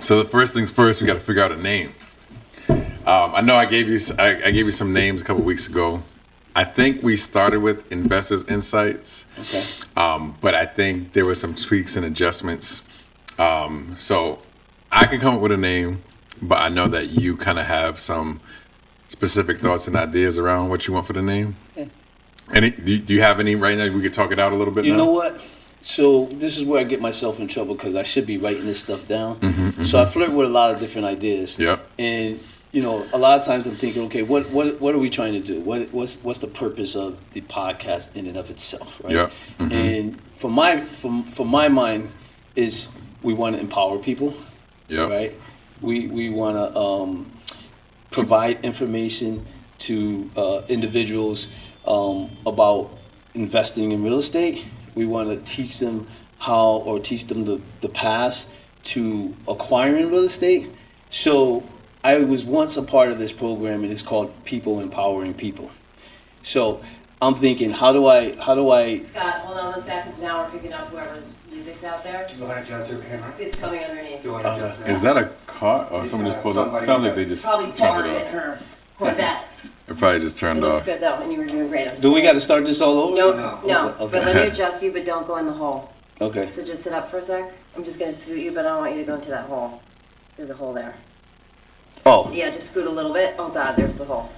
So the first things first, we got to figure out a name. I know I gave you some names a couple weeks ago. I think we started with Investors Insights. Okay. But I think there were some tweaks and adjustments. So I can come up with a name, but I know that you kind of have some specific thoughts and ideas around what you want for the name. Yeah. Do you have any right now? We could talk it out a little bit. You now? know what? So this is where I get myself in trouble because I should be writing this stuff down. So I flirt with a lot of different ideas. Yep. And you know, a lot of times I'm thinking, okay, what are we trying to do? What's the purpose of the podcast in and of itself, right? Yep. And for my mind is we want to empower people. Yep. Right. We want to provide information to individuals about investing in real estate. We want to teach them the paths to acquiring real estate. So I was once a part of this program, and it's called People Empowering People. So I'm thinking, how do I? Scott, hold on 1 second. Now we're picking up whoever's music's out there. Do you want to adjust your camera? It's coming underneath. Do you want to adjust that? Is that a car or someone just pulled up? Sounds like they just Probably turned barred it in off. her Corvette. It probably just It turned looks off. good though, and you were doing great. Do we got to start this all over? No. Okay. But let me adjust you, but don't go in the hole. Okay. So just sit up for a sec. I'm just gonna scoot you, but I don't want you to go into that hole. There's a hole there. Oh. Yeah, just scoot a little bit. Oh God, there's the hole.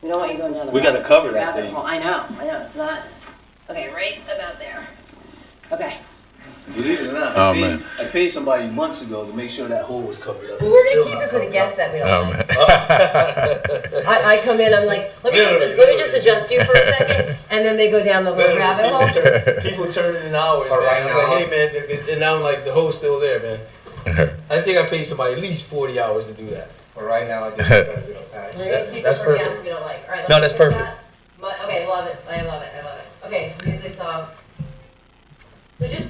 We don't want you going down the We gotta rabbit- cover that rabbit thing. hole. I know, it's not. Okay, right about there. Okay. Believe it or not, Oh, I man. paid somebody months ago to make sure that hole was covered up. Well, we're gonna keep it for the guests that we don't Oh like. man. I come in, I'm like, let me just adjust you for a second, and then they go down the little rabbit hole. People turn in hours, All man. right, I'm now. like, hey, man, and now I'm like, the hole's still there, man. I think I paid somebody at least 40 hours to do that. But right now, I just got to do a patch. We're gonna keep it That's for perfect. guests we don't like. All right, No, let's that's fix perfect. that. Okay, love it. I love it. Okay, music's off. So just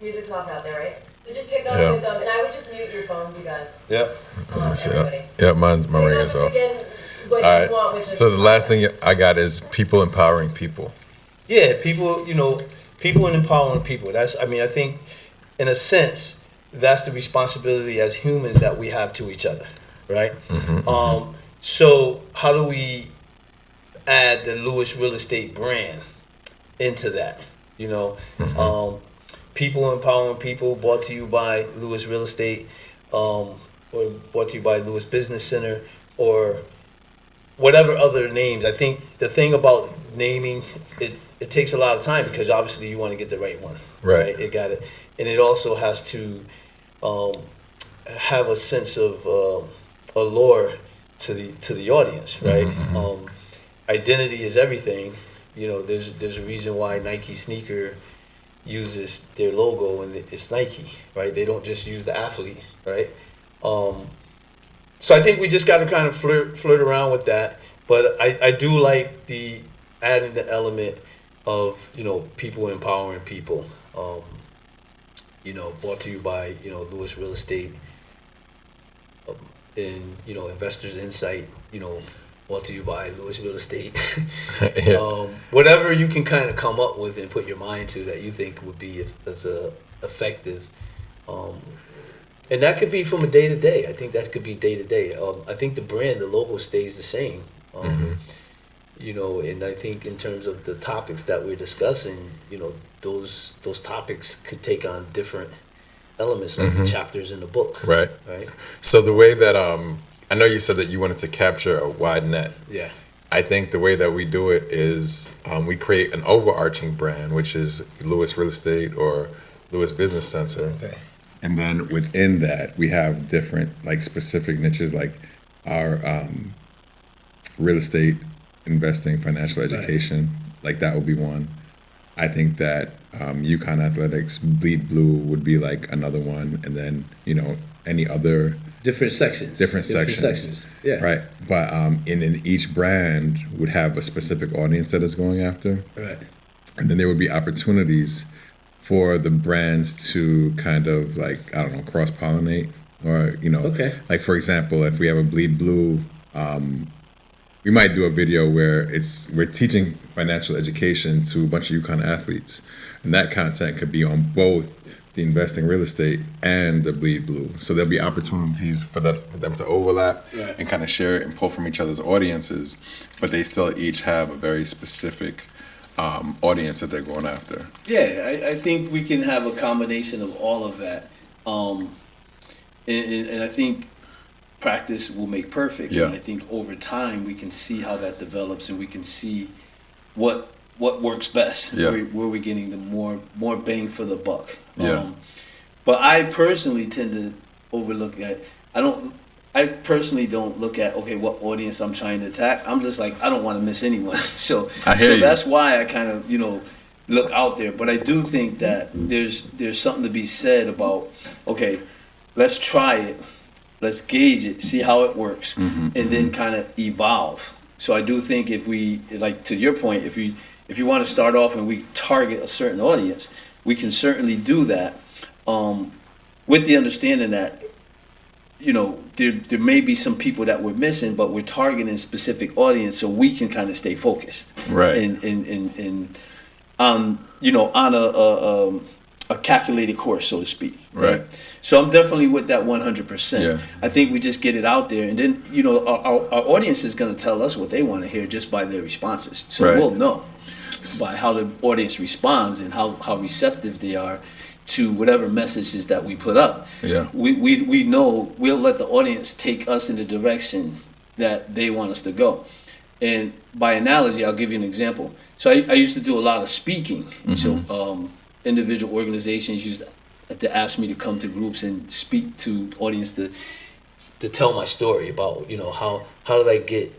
music's off out there, right? So just pick up Yeah. with them, and I would just mute your phones, you guys. Yep. Everybody. Yeah, my ring is off. What All you want with right. So the last thing I got is people empowering people. Yeah, people, people and empowering people. I think, in a sense, that's the responsibility as humans that we have to each other, right? So how do we add the Lewis Real Estate brand into that? People empowering people, brought to you by Lewis Real Estate, or brought to you by Lewis Business Center, or whatever other names. I think the thing about naming it takes a lot of time because obviously you want to get the right one. Right. It got it, and it also has to have a sense of allure to the audience, right? Identity is everything. There's a reason why Nike sneaker uses their logo and it's Nike, right? They don't just use the athlete, right? So I think we just got to kind of flirt around with that. But I do like the adding the element of people empowering people. Brought to you by Lewis Real Estate, and Investors Insight. Brought to you by Lewis Real Estate. Yeah. Whatever you can kind of come up with and put your mind to that you think would be as effective. And that could be from a day to day. I think that could be day to day. I think the brand, the logo stays the same. And I think in terms of the topics that we're discussing, those topics could take on different elements, like the chapters in the book. Right. Right. So the way that I know you said that you wanted to capture a wide net. Yeah. I think the way that we do it is we create an overarching brand, which is Lewis Real Estate or Lewis Business Center. Okay. And then within that, we have different specific niches, like our real estate, investing, financial education. Like that would be one. I think that UConn Athletics, Bleed Blue would be like another one. And then, any other Different sections. different sections. Yeah. Right. But in each brand would have a specific audience that is going after. Right. And then there would be opportunities for the brands to kind of cross-pollinate or, Okay. like for example, if we have a Bleed Blue, we might do a video where we're teaching financial education to a bunch of UConn athletes. And that content could be on both the investing real estate, and the bleed blue. So there'll be opportunities for them to overlap Right. and kind of share and pull from each other's audiences, but they still each have a very specific audience that they're going after. Yeah, I think we can have a combination of all of that. And I think practice will make perfect. Yeah. And I think over time we can see how that develops, and we can see what works best. Yeah. Where we're getting the more bang for the buck. Yeah. But I personally tend to overlook at. I personally don't look at, okay, what audience I'm trying to attack. I'm just like, I don't want to miss anyone. So I hear you. that's why I kind of, look out there. But I do think that there's something to be said about, okay, let's try it, let's gauge it, see how it works, and then kind of evolve. So I do think if we, like to your point, if you want to start off and we target a certain audience, we can certainly do that, with the understanding that, there may be some people that we're missing, but we're targeting a specific audience so we can kind of stay focused. Right. And on a calculated course, so to speak. Right. So I'm definitely with that 100%. Yeah. I think we just get it out there, and then, our audience is going to tell us what they want to hear just by their responses. So Right. we'll know by how the audience responds and how receptive they are to whatever messages that we put up. Yeah. We know we'll let the audience take us in the direction that they want us to go. And by analogy, I'll give you an example. So I used to do a lot of speaking. So individual organizations used to ask me to come to groups and speak to audience to tell my story about, how did I get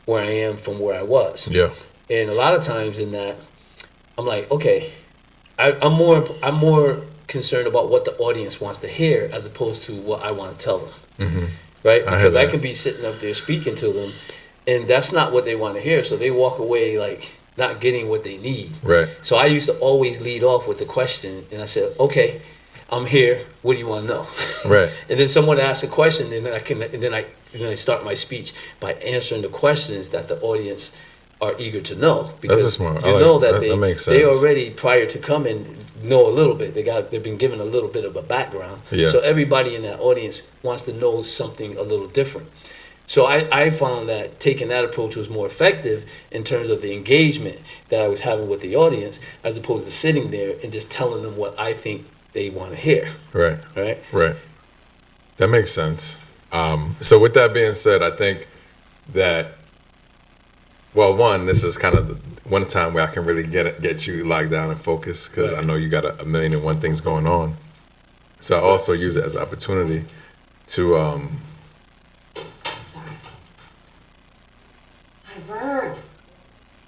where I am from where I was. Yeah. And a lot of times in that, I'm like, okay, I'm more concerned about what the audience wants to hear as opposed to what I want to tell them. Right? Because I can be sitting up there speaking to them, and that's not what they want to hear. So they walk away like not getting what they need. Right. So I used to always lead off with the question, and I said, okay, I'm here. What do you want to know? Right. And then someone asks a question, and then I start my speech by answering the questions that the audience are eager to know. Because That's smart. you know that that makes they sense. already, prior to coming, know a little bit. They've been given a little bit of a background. Yeah. So everybody in that audience wants to know something a little different. So I found that taking that approach was more effective in terms of the engagement that I was having with the audience, as opposed to sitting there and just telling them what I think they want to hear. Right. Right? Right. That makes sense. So with that being said, I think that, well, one, this is kind of the one time where I can really get you locked down and focused, because I know you got a million and one things going on. So I also use it as an opportunity to Sorry. I've heard.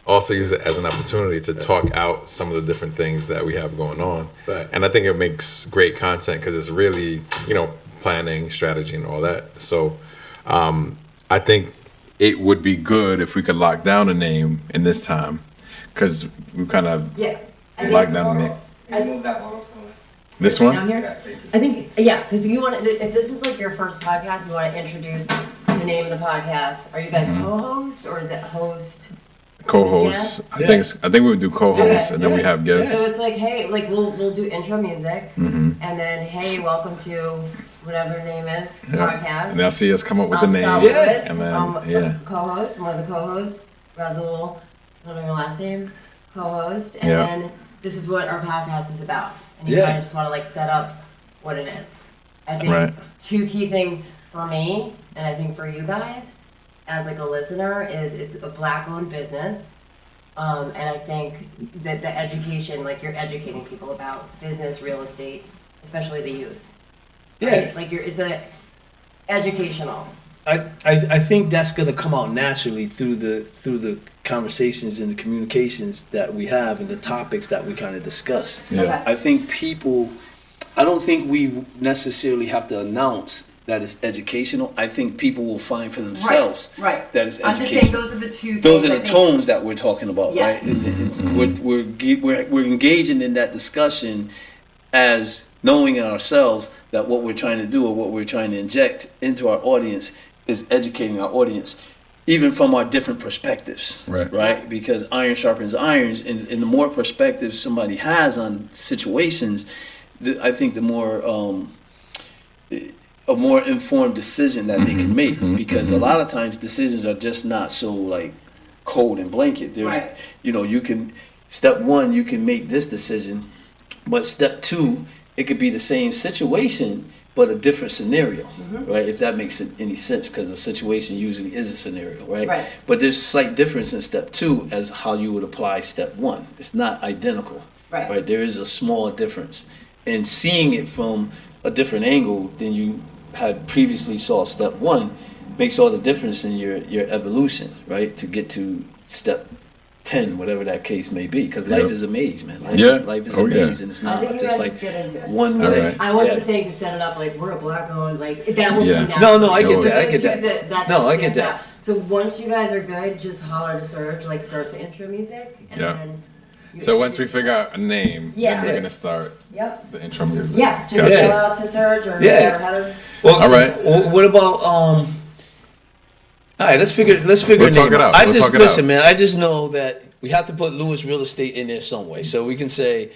also use it as an opportunity to talk out some of the different things that we have going on. Right. And I think it makes great content because it's really, planning, strategy, and all that. So I think it would be good if we could lock down a name in this time, because we kind of Yeah. I locked think, down the name. Can you move that one up for me? This down one? here. Yes, thank you. I think, yeah, because you want to, if this is like your first podcast, you want to introduce the name of the podcast. Are you guys co-host or is it host? Co-hosts. Yes. I think we would do co-hosts, and then we have So guests. it's like, hey, like we'll do intro music, and then hey, welcome to whatever their name is, podcast. And they'll see us come up with a I'm name. Sal Lewis. And then, I'm yeah. a co-host. I'm one of the co-hosts. Razul, I don't know your last name. Co-host, and Yeah. then this is what our podcast is about. And you Yeah. kind of just want to like set up what it is. I think Right. two key things for me, and I think for you guys, as like a listener, is it's a black-owned business. And I think that the education, like you're educating people about business, real estate, especially the youth. Yeah. Right? Like it's a educational. I think that's going to come out naturally through the conversations and the communications that we have and the topics that we kind of discuss. Yeah. Okay. I think I don't think we necessarily have to announce that it's educational. I think people will find for themselves Right. that it's I'm just saying educational. those are the two. Those things are I the think- tones that we're talking about, Yes. right? We're engaging in that discussion as knowing in ourselves that what we're trying to do or what we're trying to inject into our audience is educating our audience, even from our different perspectives, Right. Because iron sharpens irons, and the more perspectives somebody has on situations, I think the more a more informed decision that they can make, because a lot of times decisions are just not so like cold and blanket. There's, Right. you can, step one, you can make this decision, but step two, it could be the same situation, but a different scenario, right? If that makes any sense, because a situation usually is a scenario, right? Right. But there's a slight difference in step two as how you would apply step one. It's not identical, Right. There is a small difference. And seeing it from a different angle than you had previously saw step one makes all the difference in your evolution, right? To get to step 10, whatever that case may be, because life Yep. is a maze, man. Yeah. Life is Oh, a yeah. maze, and it's I not think you just guys like just get into it. one All way. right. I wasn't Yeah. saying to set it up like we're a black owned, like that would Yeah. be No, no, I get For that, I you get two, that. that's No, what I get stands that. out. So once you guys are good, just holler to Surge, like start the intro music, and Yeah. then. you So once we introduce figure yourself. out a name, Yeah. then we're gonna start Yep. the intro music. Yeah, just Gotcha. go out to Surge or Yeah. Heather. Well, All right. What about All right, let's figure We'll a talk name it out. I We'll just talk it listen, out. man. I just know that we have to put Lewis Real Estate in there some way. So we can say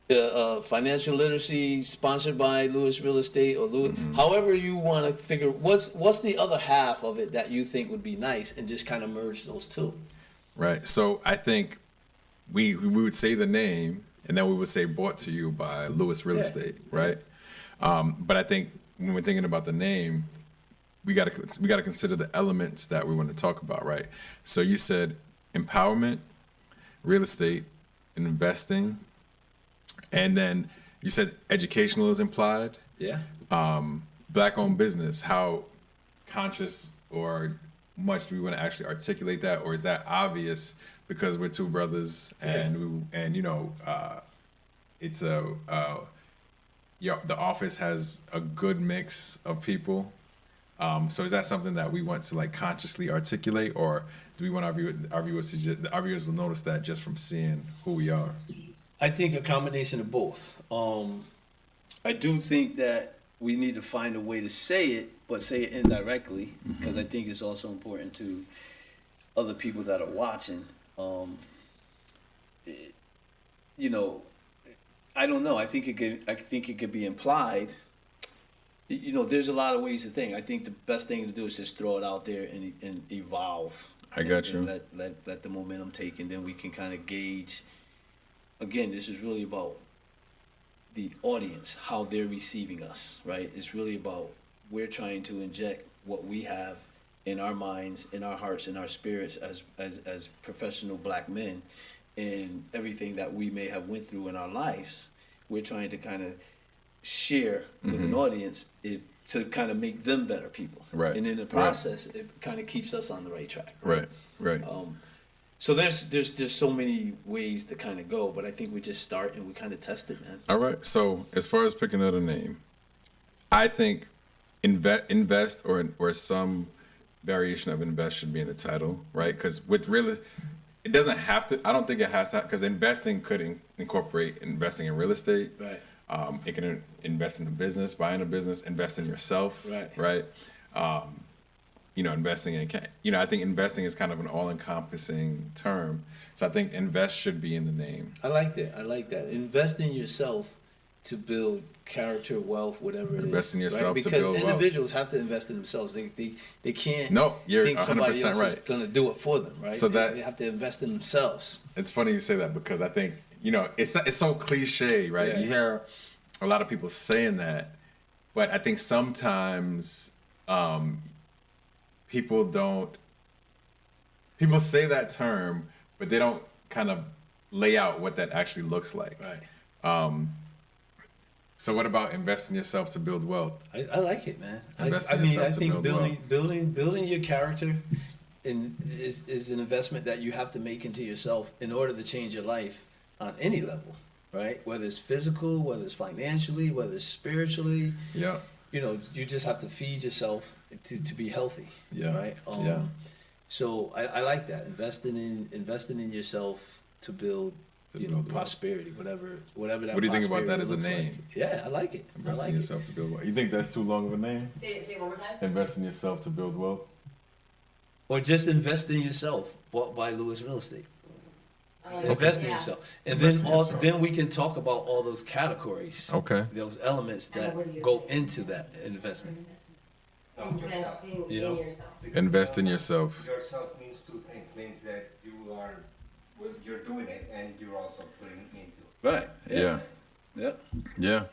financial literacy sponsored by Lewis Real Estate or Lewis. However you want to figure what's the other half of it that you think would be nice, and just kind of merge those two. Right. So I think we would say the name, and then we would say brought to you by Lewis Real Yeah. Estate, right? But I think when we're thinking about the name, we gotta consider the elements that we want to talk about, right? So you said empowerment, real estate, investing, and then you said educational is implied. Yeah. Black-owned business. How conscious or much do we want to actually articulate that, or is that obvious because we're two brothers and it's the office has a good mix of people. So is that something that we want to like consciously articulate, or do we want our viewers to notice that just from seeing who we are? I think a combination of both. I do think that we need to find a way to say it, but say it indirectly, because I think it's also important to other people that are watching. I don't know. I think it could be implied. There's a lot of ways to think. I think the best thing to do is just throw it out there and evolve. I got And you. let the momentum take, and then we can kind of gauge. Again, this is really about the audience, how they're receiving us, right? It's really about we're trying to inject what we have in our minds, in our hearts, in our spirits as professional black men, and everything that we may have went through in our lives. We're trying to kind of share with an audience to kind of make them better people. Right. And in the process, it kind of keeps us on the right track. Right. So there's so many ways to kind of go, but I think we just start and we kind of test it, man. All right. So as far as picking out a name, I think invest or some variation of invest should be in the title, right? Because with real, it doesn't have to. I don't think it has to, because investing could incorporate investing in real estate. Right. It can invest in a business, buying a business, invest in yourself. Right. Investing in, I think investing is kind of an all-encompassing term. So I think invest should be in the name. I like that. Invest in yourself to build character, wealth, whatever it is. Invest in yourself to because build wealth. individuals have to invest in themselves. They can't No, you're think somebody 100% else is right. going to do it for them, right? So they have to invest in themselves. It's funny you say that, because I think, it's so cliche, right? Yeah. You hear a lot of people saying that, but I think sometimes people say that term, but they don't kind of lay out what that actually looks like. Right. So what about invest in yourself to build wealth? I like it, man. Invest I in mean, yourself I to think build building your character is an investment that you have to make into yourself in order to change your life on any level, right? Whether it's physical, whether it's financially, whether it's spiritually. Yeah. You just have to feed yourself to be healthy. Yeah. Right. Yeah. So I like that, investing in yourself to build build wealth. prosperity, whatever that. What do you think about that prosperity as a looks name? like. Yeah, I like it. Invest in yourself to build wealth. You think that's too long of a name? Say it one more time. Invest in yourself to build wealth. Or just invest in yourself, bought by Lewis Real Estate. Invest in Yeah. yourself, and Invest then in yourself. then we can talk about all those categories. Okay. Those elements that what do you go think? into that investment. Investing You know? in yourself. Invest in yourself. Yourself means two things. Means that you are, well, you're doing it, and you're also putting into it. Right. Yeah. Yeah. Yeah.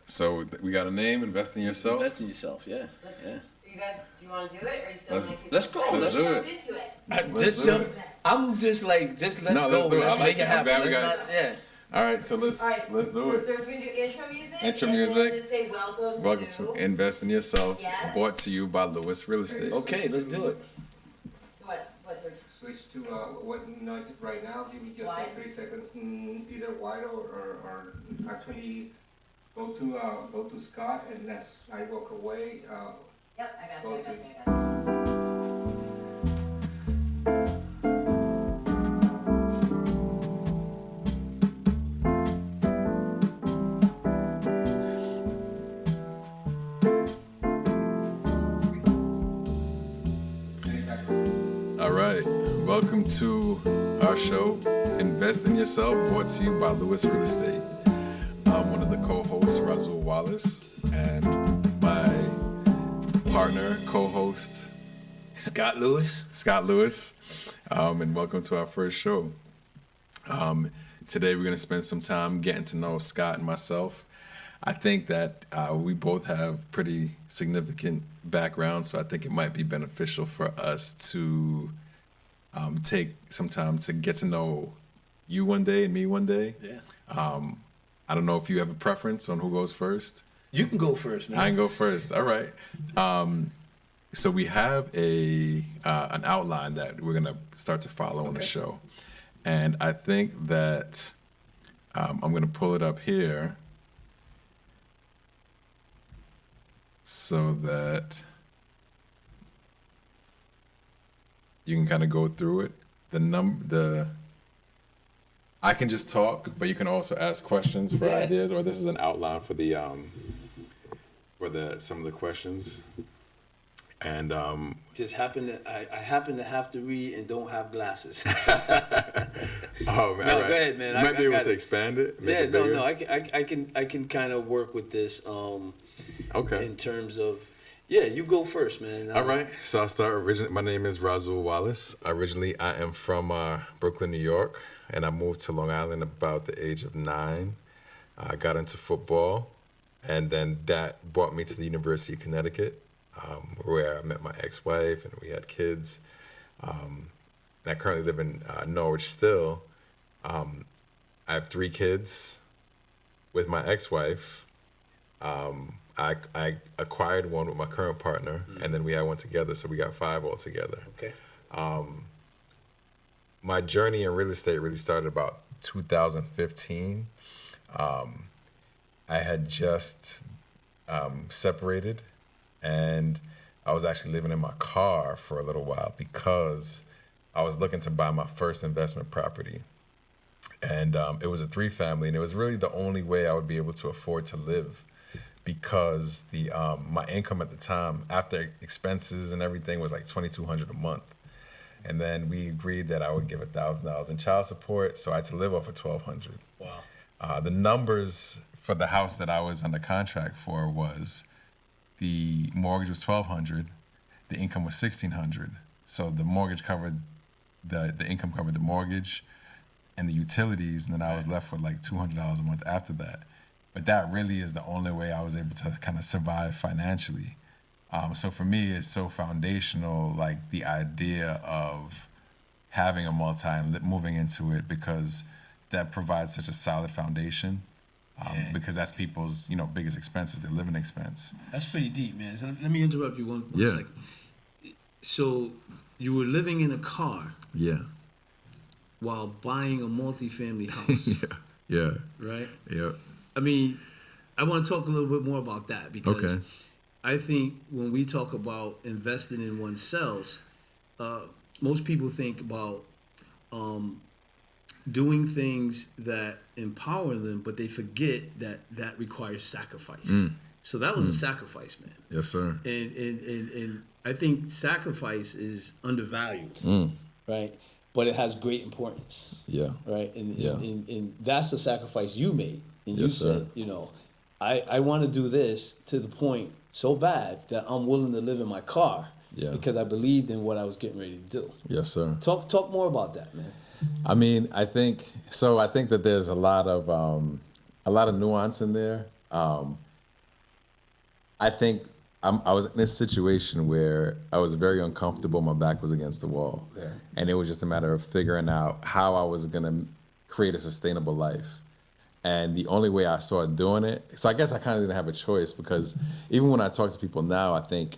So we got a name, invest in yourself. Invest in yourself. Yeah. Let's, Yeah. you guys, do you want to do it, or are you still Let's- want to keep? let's go, I let's think do jump it. into it. Let's Just do jump. it. I'm just like, let's No, go. let's do it. Let's I make like it it. I'm happen. glad we Let's got- not, yeah. All right, so let's All right. let's do so, it. So we're gonna do intro music. Intro and music. Then just say welcome, Welcome to Invest in Yourself, Yes. brought to you by Lewis Real Estate. Okay, let's do it. What's our? Switch to what? Not right now. Give me just Wide. like 3 seconds. Either wide or actually go to Scott, and as I walk away. Yep, I got you. Okay. I got you. All right, welcome to our show, Invest in Yourself, brought to you by Lewis Real Estate. I'm one of the co-hosts, Razul Wallace, and my partner, co-host, Scott Lewis. Scott Lewis, and welcome to our first show. Today we're going to spend some time getting to know Scott and myself. I think that we both have pretty significant backgrounds, so I think it might be beneficial for us to take some time to get to know you one day and me one day. Yeah. I don't know if you have a preference on who goes first. You can go first, man. I can go first. All right. So we have an outline that we're gonna start to follow on the Okay. show, and I think that I'm gonna pull it up here so that you can kind of go through it. I can just talk, but you can also ask questions for Yeah. ideas, or this is an outline for some of the questions. And Just happen to I happen to have to read and don't have glasses. oh man, No, all right. go ahead, man. You I- might be I able got to it. expand it. Make Yeah, it no, bigger. no. I can kind of work with this. Okay. In terms of, yeah, you go first, man. All right, so I'll start. My name is Razul Wallace. Originally, I am from Brooklyn, New York, and I moved to Long Island about the age of 9. I got into football, and then that brought me to the University of Connecticut, where I met my ex-wife, and we had kids. And I currently live in Norwich still. I have 3 kids with my ex-wife. I acquired one with my current partner, and then we had one together, so we got 5 altogether. Okay. My journey in real estate really started about 2015. I had just separated, and I was actually living in my car for a little while because I was looking to buy my first investment property. And it was a 3-family, and it was really the only way I would be able to afford to live, because my income at the time, after expenses and everything, was like $2,200 a month. And then we agreed that I would give $1,000 in child support, so I had to live off of $1,200. Wow. The numbers for the house that I was under contract for was the mortgage was $1,200, the income was $1,600. So the mortgage covered the income covered the mortgage and the utilities, and then I was left with like $200 a month after that. But that really is the only way I was able to kind of survive financially. So for me, it's so foundational, like the idea of having a multi and moving into it, because that provides such a solid foundation. Because that's people's, biggest expenses, their living expense. That's pretty deep, man. So let me interrupt you one Yeah. second. So you were living in a car Yeah. while buying a multifamily house, Yeah. right? Yeah. I mean, I want to talk a little bit more about that, because Okay. I think when we talk about investing in oneself, most people think about doing things that empower them, but they forget that requires sacrifice. So that was a sacrifice, man. Yes, sir. And I think sacrifice is undervalued, right? but it has great importance. Yeah. Right, and Yeah. and that's the sacrifice you made, and you Yes, sir. said, you know, I want to do this to the point so bad that I'm willing to live in my car, Yeah. because I believed in what I was getting ready to do. Yes, sir. Talk more about that, man. I mean, I think so. I think that there's a lot of nuance in there. I think I was in this situation where I was very uncomfortable. My back was against the wall, Yeah. and it was just a matter of figuring out how I was gonna create a sustainable life. And the only way I saw doing it, so I guess I kind of didn't have a choice, because even when I talk to people now, I think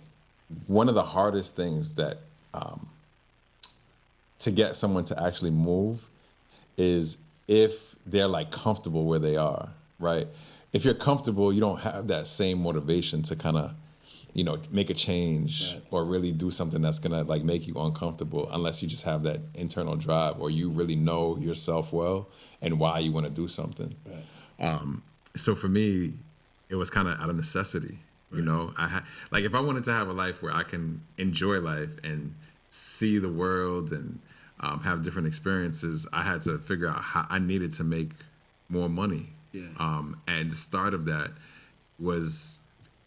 one of the hardest things that to get someone to actually move is if they're like comfortable where they are, right? If you're comfortable, you don't have that same motivation to kind of, make a change, Right. or really do something that's gonna like make you uncomfortable, unless you just have that internal drive, or you really know yourself well and why you want to do something. Right. So for me, it was kind of out of necessity. Like if I wanted to have a life where I can enjoy life and see the world and have different experiences, I had to figure out how I needed to make more money. Yeah. And the start of that was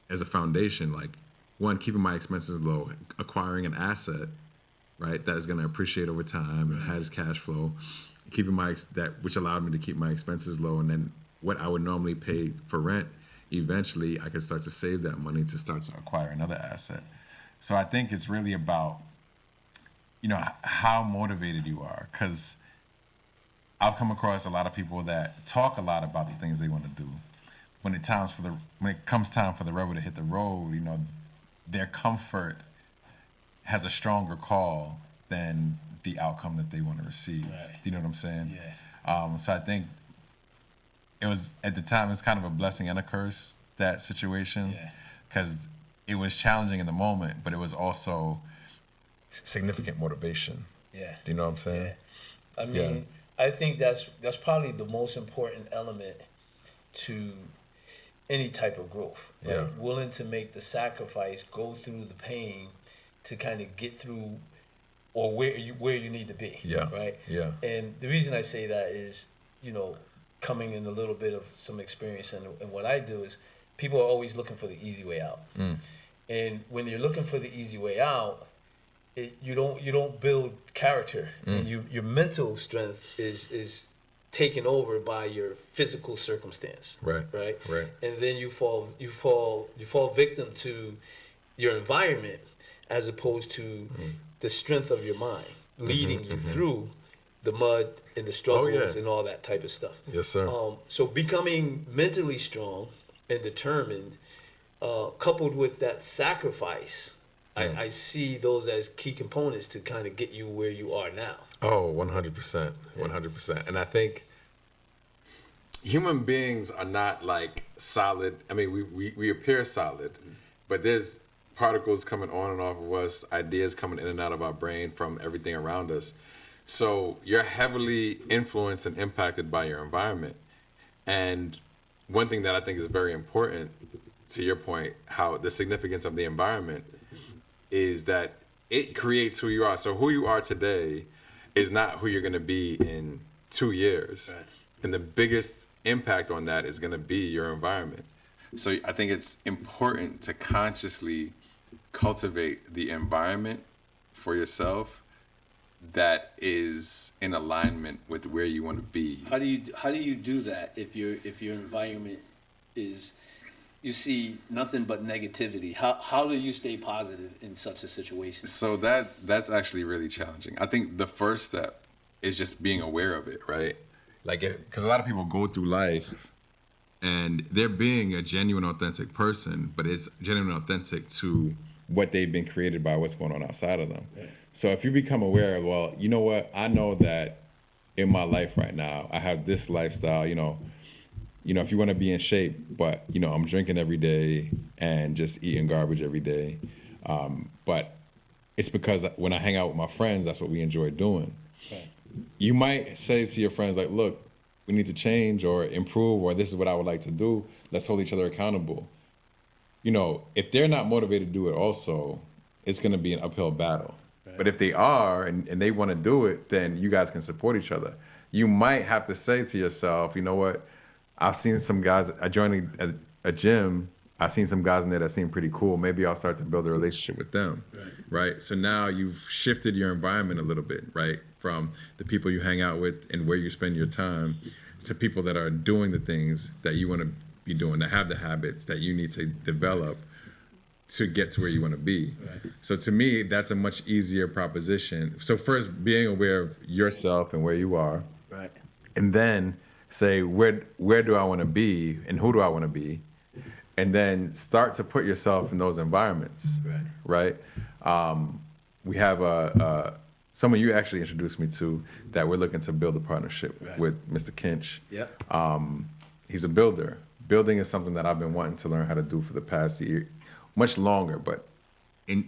as a foundation, like one, keeping my expenses low, acquiring an asset, right, that is going to appreciate over time and has cash flow, keeping which allowed me to keep my expenses low, and then what I would normally pay for rent, eventually I could start to save that money to start to acquire another asset. So I think it's really about, how motivated you are, because I've come across a lot of people that talk a lot about the things they want to do. When it comes time for the rubber to hit the road, their comfort has a stronger call than the outcome that they want to receive. Right. Do you know what I'm saying? Yeah. So I think it was, at the time, it's kind of a blessing and a curse, that situation, Yeah. because it was challenging in the moment, but it was also significant motivation. Yeah. Do you know what I'm saying? Yeah. I mean, Yeah. I think that's probably the most important element to any type of growth. Right? Yeah. Willing to make the sacrifice, go through the pain to kind of get through, or where you need to be. Yeah. Right. Yeah. And the reason I say that is, coming in a little bit of some experience, and what I do is, people are always looking for the easy way out. And when you're looking for the easy way out, you don't build character, and your mental strength is taken over by your physical circumstance. Right. Right. Right. And then you fall victim to your environment, as opposed to the strength of your mind leading you through the mud and the struggles and all that type of stuff. Yes, sir. So becoming mentally strong and determined, coupled with that sacrifice, I see those as key components to kind of get you where you are now. Oh, 100%. 100%. And I think human beings are not like solid. I mean, we appear solid, but there's particles coming on and off of us, ideas coming in and out of our brain from everything around us. So you're heavily influenced and impacted by your environment. And one thing that I think is very important, to your point, how the significance of the environment is that it creates who you are. So who you are today is not who you're going to be in 2 years. Right. And the biggest impact on that is going to be your environment. So I think it's important to consciously cultivate the environment for yourself that is in alignment with where you want to be. How do you do that if your environment is, you see nothing but negativity? How do you stay positive in such a situation? So that's actually really challenging. I think the first step is just being aware of it, right? Like, because a lot of people go through life and they're being a genuine, authentic person, but it's genuine, authentic to what they've been created by, what's going on outside of them. Right. So if you become aware of, well, you know what, I know that in my life right now, I have this lifestyle, if you want to be in shape, but, I'm drinking every day and just eating garbage every day. But it's because when I hang out with my friends, that's what we enjoy doing. Right. You might say to your friends, like, look, we need to change or improve, or this is what I would like to do. Let's hold each other accountable. If they're not motivated to do it also, it's going to be an uphill battle. Right. But if they are and they want to do it, then you guys can support each other. You might have to say to yourself, you know what? I've seen some guys. I joined a gym. I've seen some guys in there that seem pretty cool. Maybe I'll start to build a relationship with them. Right. So now you've shifted your environment a little bit, right? From the people you hang out with and where you spend your time to people that are doing the things that you want to be doing, that have the habits that you need to develop to get to where you want to be. So to me, that's a much easier proposition. So first, being aware of yourself and where you are, Right. and then say where do I want to be and who do I want to be, and then start to put yourself in those environments. Right. We have someone you actually introduced me to that we're looking to build a partnership with, Mr. Kinch. Yep. He's a builder. Building is something that I've been wanting to learn how to do for the past year, much longer, but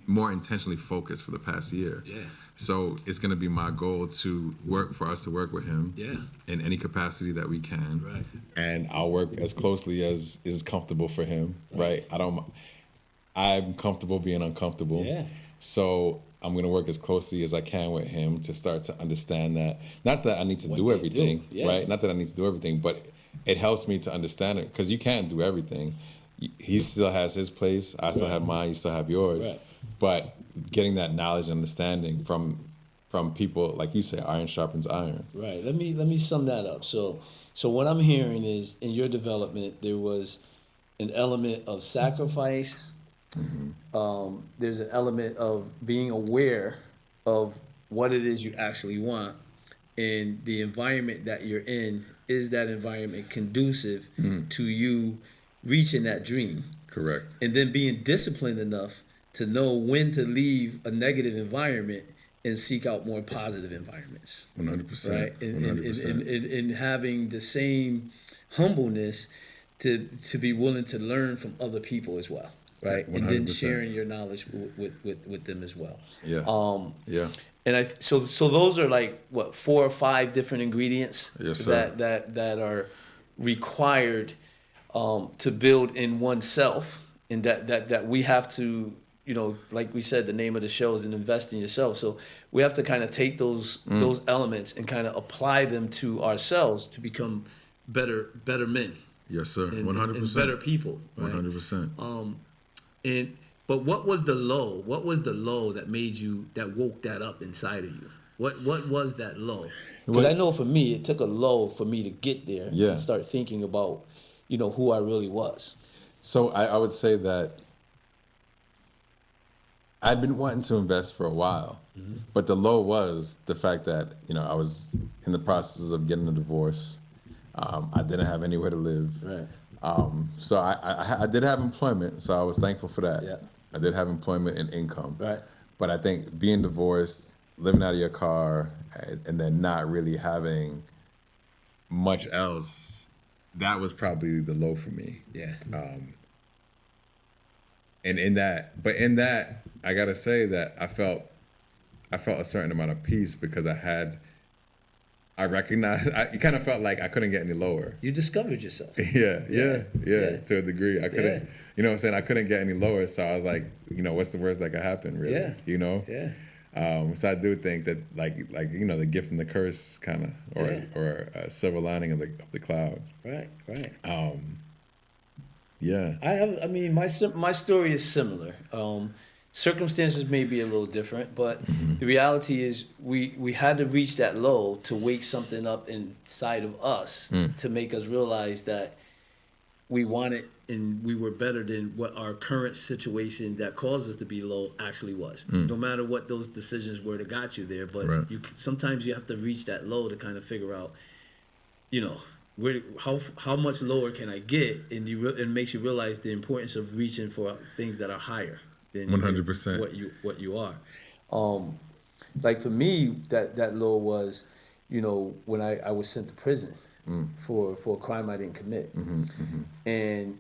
more intentionally focused for the past year. Yeah. So it's going to be my goal to work with him. Yeah. In any capacity that we can. Right. And I'll work as closely as is comfortable for him. Right. I'm comfortable being uncomfortable. Yeah. So I'm going to work as closely as I can with him to start to understand that. Not that I need to What do they everything, do, yeah. right? Not that I need to do everything, but it helps me to understand it because you can't do everything. He still has his place. I still have mine. You still have yours. Right. But getting that knowledge and understanding from people, like you say, iron sharpens iron. Right. Let me sum that up. So what I'm hearing is in your development there was an element of sacrifice. There's an element of being aware of what it is you actually want, and the environment that you're in, is that environment conducive to you reaching that dream? Correct. And then being disciplined enough to know when to leave a negative environment and seek out more positive environments. 100%. Right? And, 100%. and having the same humbleness to be willing to learn from other people as well. Right? 100%. And then sharing your knowledge with them as well. Yeah. Yeah. And so those are like what, 4 or 5 different ingredients Yes, sir. that are required to build in oneself, and that we have to, like we said, the name of the show is invest in yourself. So we have to kind of take those elements and kind of apply them to ourselves to become better men. Yes, sir. And, 100%. and better people. Right? 100%. But what was the low? What was the low that woke that up inside of you? What was that low? Because I know for me, it took a low for me to get there and start thinking about, who I really was. So I would say that I'd been wanting to invest for a while, but the low was the fact that, I was in the process of getting a divorce. I didn't have anywhere to live. Right. So I did have employment, so I was thankful for that. Yeah. I did have employment and income. Right. But I think being divorced, living out of your car, and then not really having much else, that was probably the low for me. Yeah. And in that, I gotta say that I felt a certain amount of peace because I recognized, it kind of felt like I couldn't get any lower. You discovered yourself. Yeah, to a degree. I couldn't, you know what I'm saying? I couldn't get any lower, so I was like, what's the worst that could happen, really? Yeah. Yeah. So I do think that, like the gift and the curse kind of, or a silver lining of the cloud. Right. Yeah. My story is similar. Circumstances may be a little different, but the reality is we had to reach that low to wake something up inside of us to make us realize that we wanted and we were better than what our current situation that caused us to be low actually was. No matter what those decisions were that got you there, but sometimes you have to reach that low to kind of figure out, how much lower can I get, and it makes you realize the importance of reaching for things that are higher than 100% what you are. Like for me, that low was, when I was sent to prison for a crime I didn't commit, and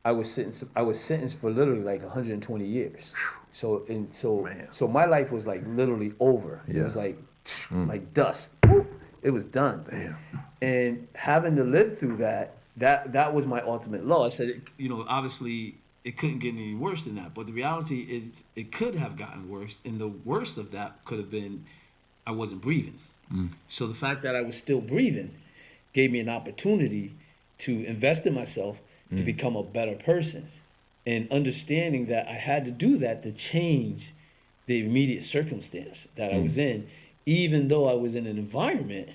I was sentenced for literally like 120 years. So my life was like literally over. It was like dust. It was done. Damn. And having to live through that was my ultimate low. I said, obviously it couldn't get any worse than that. But the reality is, it could have gotten worse, and the worst of that could have been I wasn't breathing. So the fact that I was still breathing gave me an opportunity to invest in myself to become a better person, and understanding that I had to do that to change the immediate circumstance that I was in, even though I was in an environment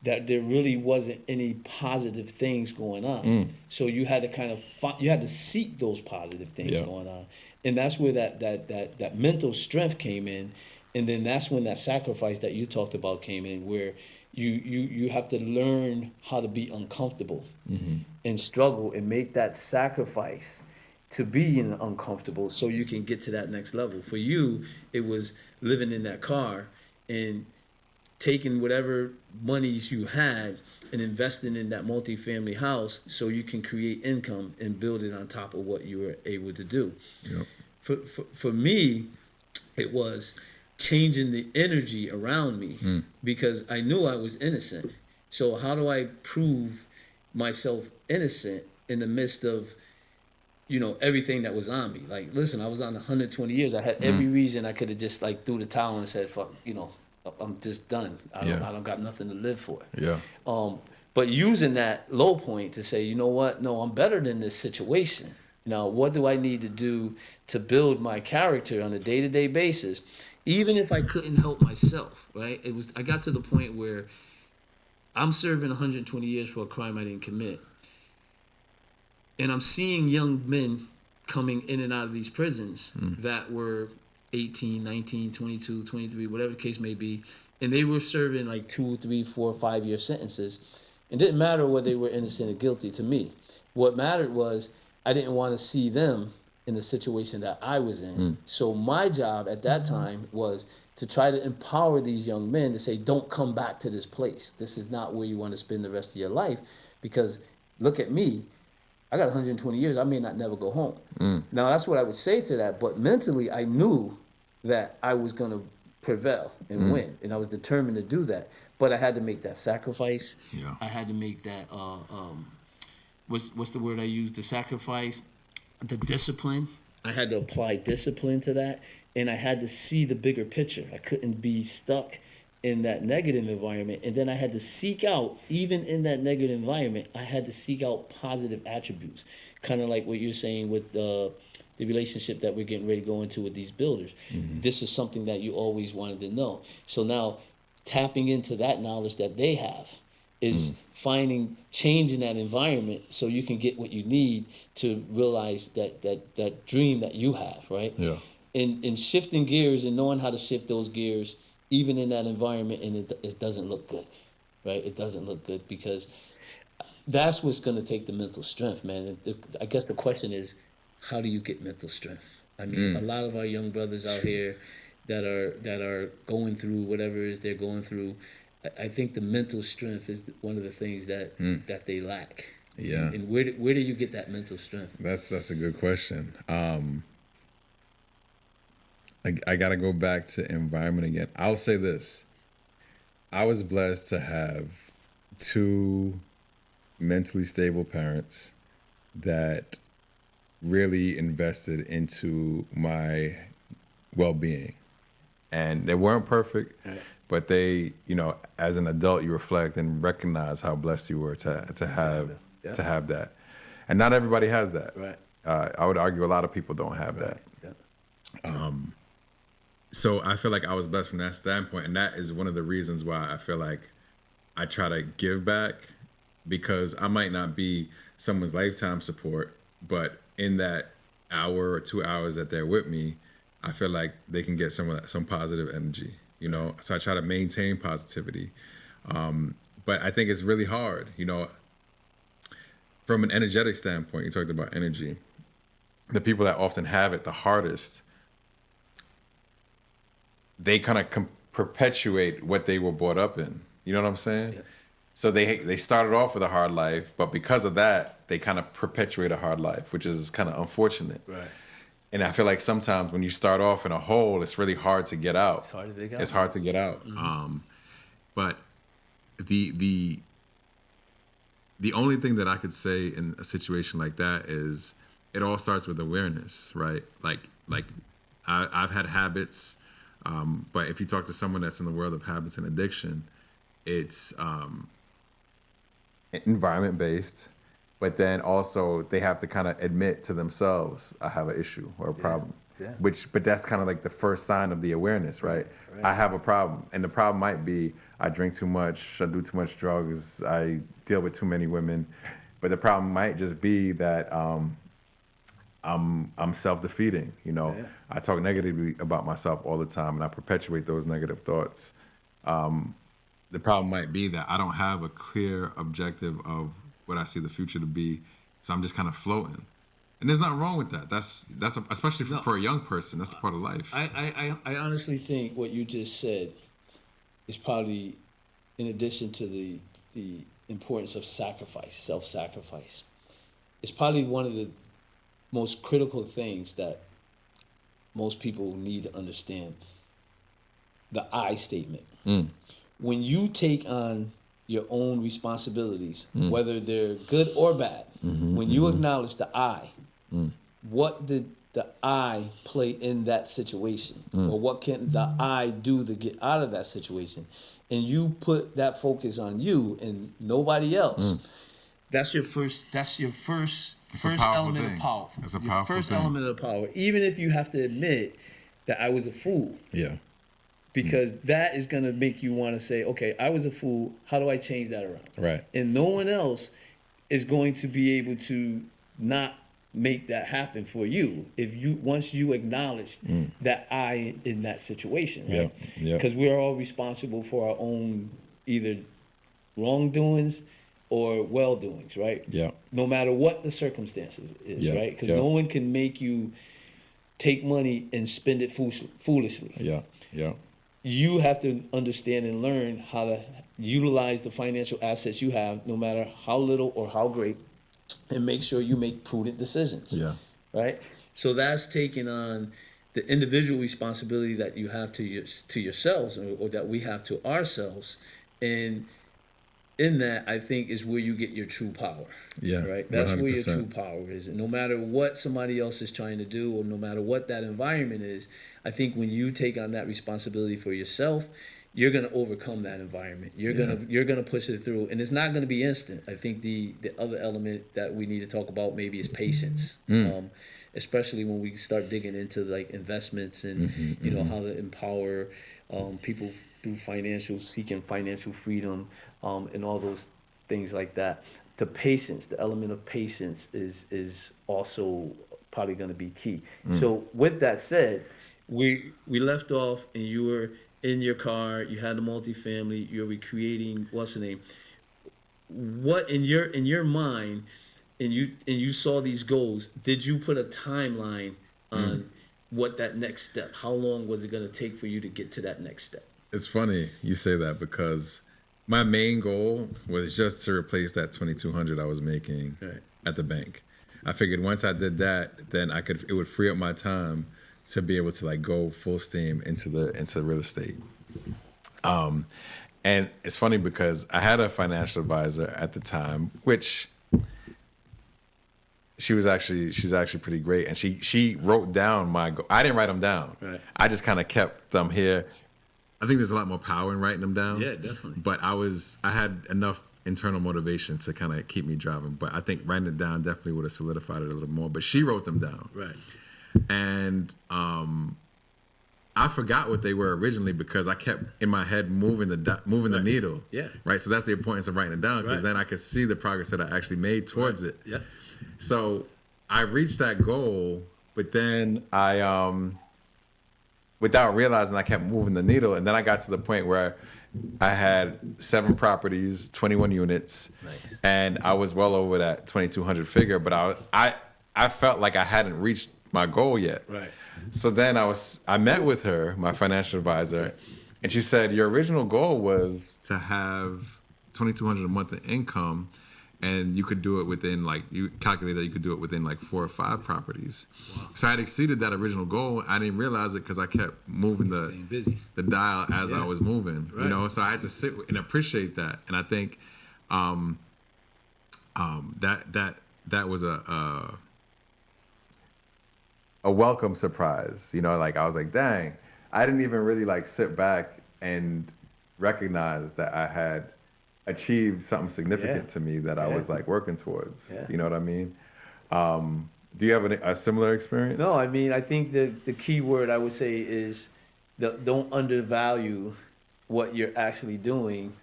that there really wasn't any positive things going on. So you had to kind of you had to seek those positive things going on, and that's where that mental strength came in, and then that's when that sacrifice that you talked about came in, where you have to learn how to be uncomfortable and struggle and make that sacrifice to be uncomfortable so you can get to that next level. For you, it was living in that car and taking whatever monies you had and investing in that multifamily house so you can create income and build it on top of what you were able to do. Yep. For me, it was changing the energy around me because I knew I was innocent. So how do I prove myself innocent in the midst of, you know, everything that was on me? Like, listen, I was on 120 years. I had every reason I could have just like threw the towel and said, fuck, you know, I'm just done. I don't got nothing to live for. Yeah. But using that low point to say, you know what? No, I'm better than this situation. Now, what do I need to do to build my character on a day-to-day basis, even if I couldn't help myself, right? I got to the point where I'm serving 120 years for a crime I didn't commit. And I'm seeing young men coming in and out of these prisons that were 18, 19, 22, 23, whatever the case may be. And they were serving like 2, 3, 4, 5 year sentences. It didn't matter whether they were innocent or guilty to me. What mattered was I didn't want to see them in the situation that I was in. So my job at that time was to try to empower these young men to say, don't come back to this place. This is not where you want to spend the rest of your life, because look at me. I got 120 years. I may not never go home. Now, that's what I would say to that. But mentally, I knew that I was going to prevail and win. And I was determined to do that. But I had to make that sacrifice. Yeah. I had to make that, what's the word I used? The sacrifice, the discipline. I had to apply discipline to that. And I had to see the bigger picture. I couldn't be stuck in that negative environment. And then I had to seek out, even in that negative environment, I had to seek out positive attributes. Kind of like what you're saying with the relationship that we're getting ready to go into with these builders. This is something that you always wanted to know. So now tapping into that knowledge that they have is finding change in that environment so you can get what you need to realize that dream that you have, right? Yeah. And shifting gears and knowing how to shift those gears even in that environment, and it doesn't look good, right? It doesn't look good, because that's what's going to take the mental strength, man. I guess the question is, how do you get mental strength? I mean, a lot of our young brothers out here that are going through whatever it is they're going through, I think the mental strength is one of the things that they lack. Yeah. And where do you get that mental strength? That's a good question. I got to go back to environment again. I'll say this. I was blessed to have 2 mentally stable parents that really invested into my well-being. And they weren't perfect, but they, you know, as an adult, you reflect and recognize how blessed you were to have that. And not everybody has that. Right. I would argue a lot of people don't have that. Yeah. So I feel like I was blessed from that standpoint, and that is one of the reasons why I feel like I try to give back, because I might not be someone's lifetime support, but in that hour or 2 hours that they're with me, I feel like they can get some positive energy, you know? So I try to maintain positivity. But I think it's really hard, you know, from an energetic standpoint. You talked about energy. The people that often have it the hardest, they kind of perpetuate what they were brought up in. You know what I'm saying? Yeah. So they started off with a hard life, but because of that, they kind of perpetuate a hard life, which is kind of unfortunate. Right. And I feel like sometimes when you start off in a hole, it's really hard to get out. It's hard to get out. It's hard to get out. But the only thing that I could say in a situation like that is it all starts with awareness, right? Like I've had habits, but if you talk to someone that's in the world of habits and addiction, it's environment based, but then also they have to kind of admit to themselves, I have an issue or a problem. Yeah. But that's kind of like the first sign of the awareness, right? Right. I have a problem, and the problem might be I drink too much, I do too much drugs, I deal with too many women, but the problem might just be that I'm self-defeating. You know, Yeah. I talk negatively about myself all the time, and I perpetuate those negative thoughts. The problem might be that I don't have a clear objective of what I see the future to be, so I'm just kind of floating. And there's nothing wrong with that. Especially for a young person. That's a part of life. I honestly think what you just said is probably, in addition to the importance of sacrifice, self-sacrifice, it's probably one of the most critical things that most people need to understand. The I statement. When you take on your own responsibilities, whether they're good or bad, when you acknowledge the I, what did the I play in that situation? Or what can the I do to get out of that situation? And you put that focus on you and nobody else. That's your first It's a first powerful element thing. of power. It's a Your powerful first thing. element of power. Even if you have to admit that I was a fool. Yeah. Because that is going to make you want to say, okay, I was a fool. How do I change that around? Right. And no one else is going to be able to not make that happen for you if you once you acknowledge that I in that situation, right? Yeah. Because we're all responsible for our own either wrongdoings or well doings, right? Yeah. No matter what the circumstances is, Yeah. right? Because Yeah. no one can make you take money and spend it foolishly. Yeah. Yeah. You have to understand and learn how to utilize the financial assets you have, no matter how little or how great, and make sure you make prudent decisions. Yeah. Right. So that's taking on the individual responsibility that you have to yourselves, or that we have to ourselves, and in that, I think, is where you get your true power. Yeah, Right? That's where your 100%. true power is. And no matter what somebody else is trying to do, or no matter what that environment is, I think when you take on that responsibility for yourself, you're going to overcome that environment. You're going to push it through, and it's not going to be instant. I think the other element that we need to talk about maybe is patience. Especially when we start digging into like investments and you know how to empower people through seeking financial freedom, and all those things like that. The element of patience is also probably going to be key. So with that said, we left off, and you were in your car, you had a multifamily, you're recreating, what's the name? What in your mind, and you saw these goals, did you put a timeline on what that next step? How long was it going to take for you to get to that next step? It's funny you say that because my main goal was just to replace that $2,200 I was making Right. at the bank. I figured once I did that, then it would free up my time to be able to like go full steam into real estate. And it's funny because I had a financial advisor at the time, which she's actually pretty great, and she wrote down my goal. I didn't write them down. Right. I just kind of kept them here. I think there's a lot more power in writing them down. Yeah, definitely. But I had enough internal motivation to kind of keep me driving. But I think writing it down definitely would have solidified it a little more. But she wrote them down. Right. And I forgot what they were originally because I kept in my head moving the needle. Yeah. Right. So that's the importance of writing it down, because Right. then I could see the progress that I actually made towards it. Yeah. So I reached that goal, but then I, without realizing, I kept moving the needle, and then I got to the point where I had 7 properties, 21 units, Nice. and I was well over that 2,200 figure. But I felt like I hadn't reached my goal yet. Right. So then I met with her, my financial advisor, and she said, your original goal was to have $2,200 a month in income, and you could do it within, like, you calculated that you could do it within like 4 or 5 properties. Wow. So I had exceeded that original goal. I didn't realize it because I kept moving Staying busy. the dial as I was moving, Right. you know. So I had to sit and appreciate that. And I think that was a welcome surprise. You know, like I was like, dang, I didn't even really like sit back and recognize that I had achieved something significant Yeah. to me that I Yeah. was like working towards. Yeah. You know what I mean? Do you have a similar experience? No, I mean, I think the key word I would say is don't undervalue what you're actually doing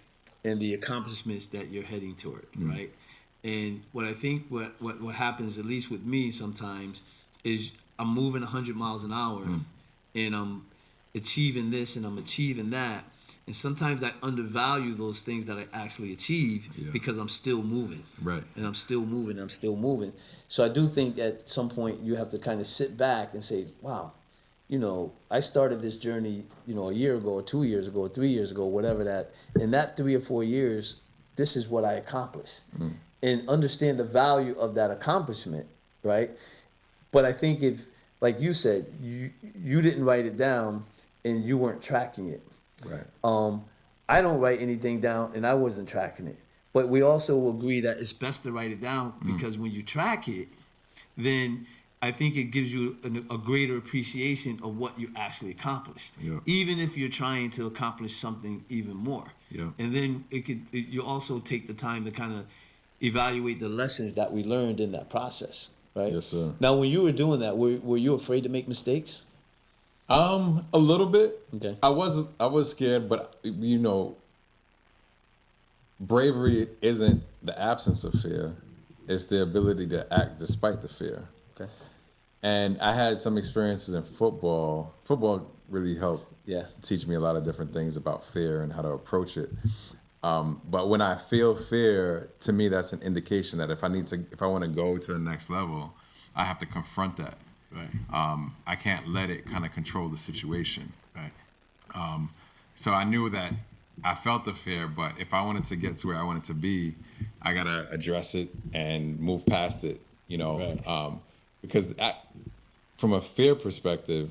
and the accomplishments that you're heading toward, right? And what I think what happens, at least with me sometimes, is I'm moving 100 miles an hour and I'm achieving this and I'm achieving that. And sometimes I undervalue those things that I actually achieve Yeah. because I'm still moving. Right. And I'm still moving, I'm still moving. So I do think at some point you have to kind of sit back and say, wow, you know, I started this journey, you know, a year ago, or 2 years ago, or 3 years ago, whatever that. In that 3 or 4 years, this is what I accomplished. And understand the value of that accomplishment, right? But I think if, like you said, you didn't write it down and you weren't tracking it. Right. I don't write anything down and I wasn't tracking it. But we also agree that it's best to write it down because when you track it, then I think it gives you a greater appreciation of what you actually accomplished. Yeah. Even if you're trying to accomplish something even more. Yeah. And then you also take the time to kind of evaluate the lessons that we learned in that process, right? Yes, sir. Now, when you were doing that, were you afraid to make mistakes? A little bit. Okay. I was scared, but you know, bravery isn't the absence of fear; it's the ability to act despite the fear. Okay. And I had some experiences in football. Football really helped teach me a lot of different things about fear and how to approach it. But when I feel fear, to me, that's an indication that if I want to go to the next level, I have to confront that. Right. I can't let it kind of control the situation. Right. So I knew that I felt the fear, but if I wanted to get to where I wanted to be, I gotta address it and move past it. You know, Right. because from a fear perspective,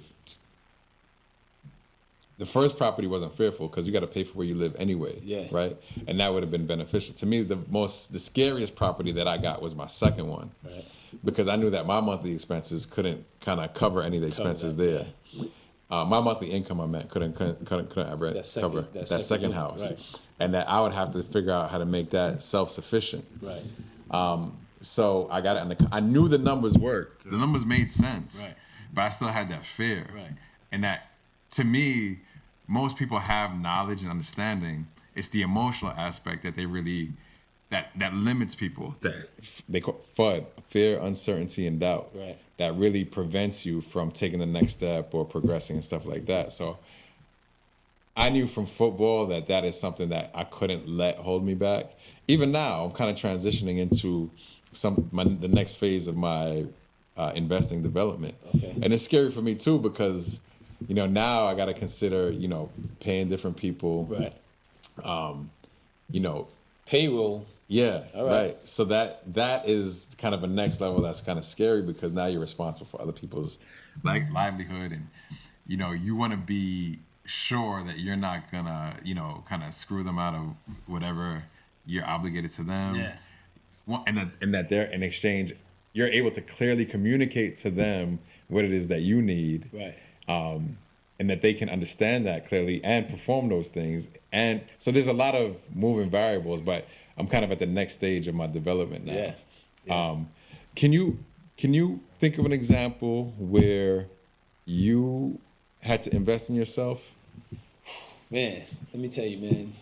the first property wasn't fearful because you got to pay for where you live anyway. Yeah. Right. And that would have been beneficial to me. The scariest property that I got was my second one. Right. Because I knew that my monthly expenses couldn't kind of cover any of the expenses there. My monthly income, I meant, couldn't ever cover that second unit, house, right. and that I would have to figure out how to make that self-sufficient. Right. So I got it. I knew the numbers worked. The numbers made sense, Right. but I still had that fear. Right. And that, to me, most people have knowledge and understanding. It's the emotional aspect that they really that limits people. That they call FUD, fear, uncertainty, and doubt. Right. That really prevents you from taking the next step or progressing and stuff like that. So I knew from football that is something that I couldn't let hold me back. Even now, I'm kind of transitioning into the next phase of my investing development. Okay. And it's scary for me too because, you know, now I got to consider, you know, paying different people. Right. You know, Payroll. yeah, All right. right. So that is kind of a next level that's kind of scary because now you're responsible for other people's livelihood, and you know you want to be sure that you're not gonna, you know, kind of screw them out of whatever you're obligated to them. Yeah. And that they're in exchange, you're able to clearly communicate to them what it is that you need. Right. And that they can understand that clearly and perform those things. And so there's a lot of moving variables, but I'm kind of at the next stage of my development now. Yeah. Can you think of an example where you had to invest in yourself? Man, let me tell you, man.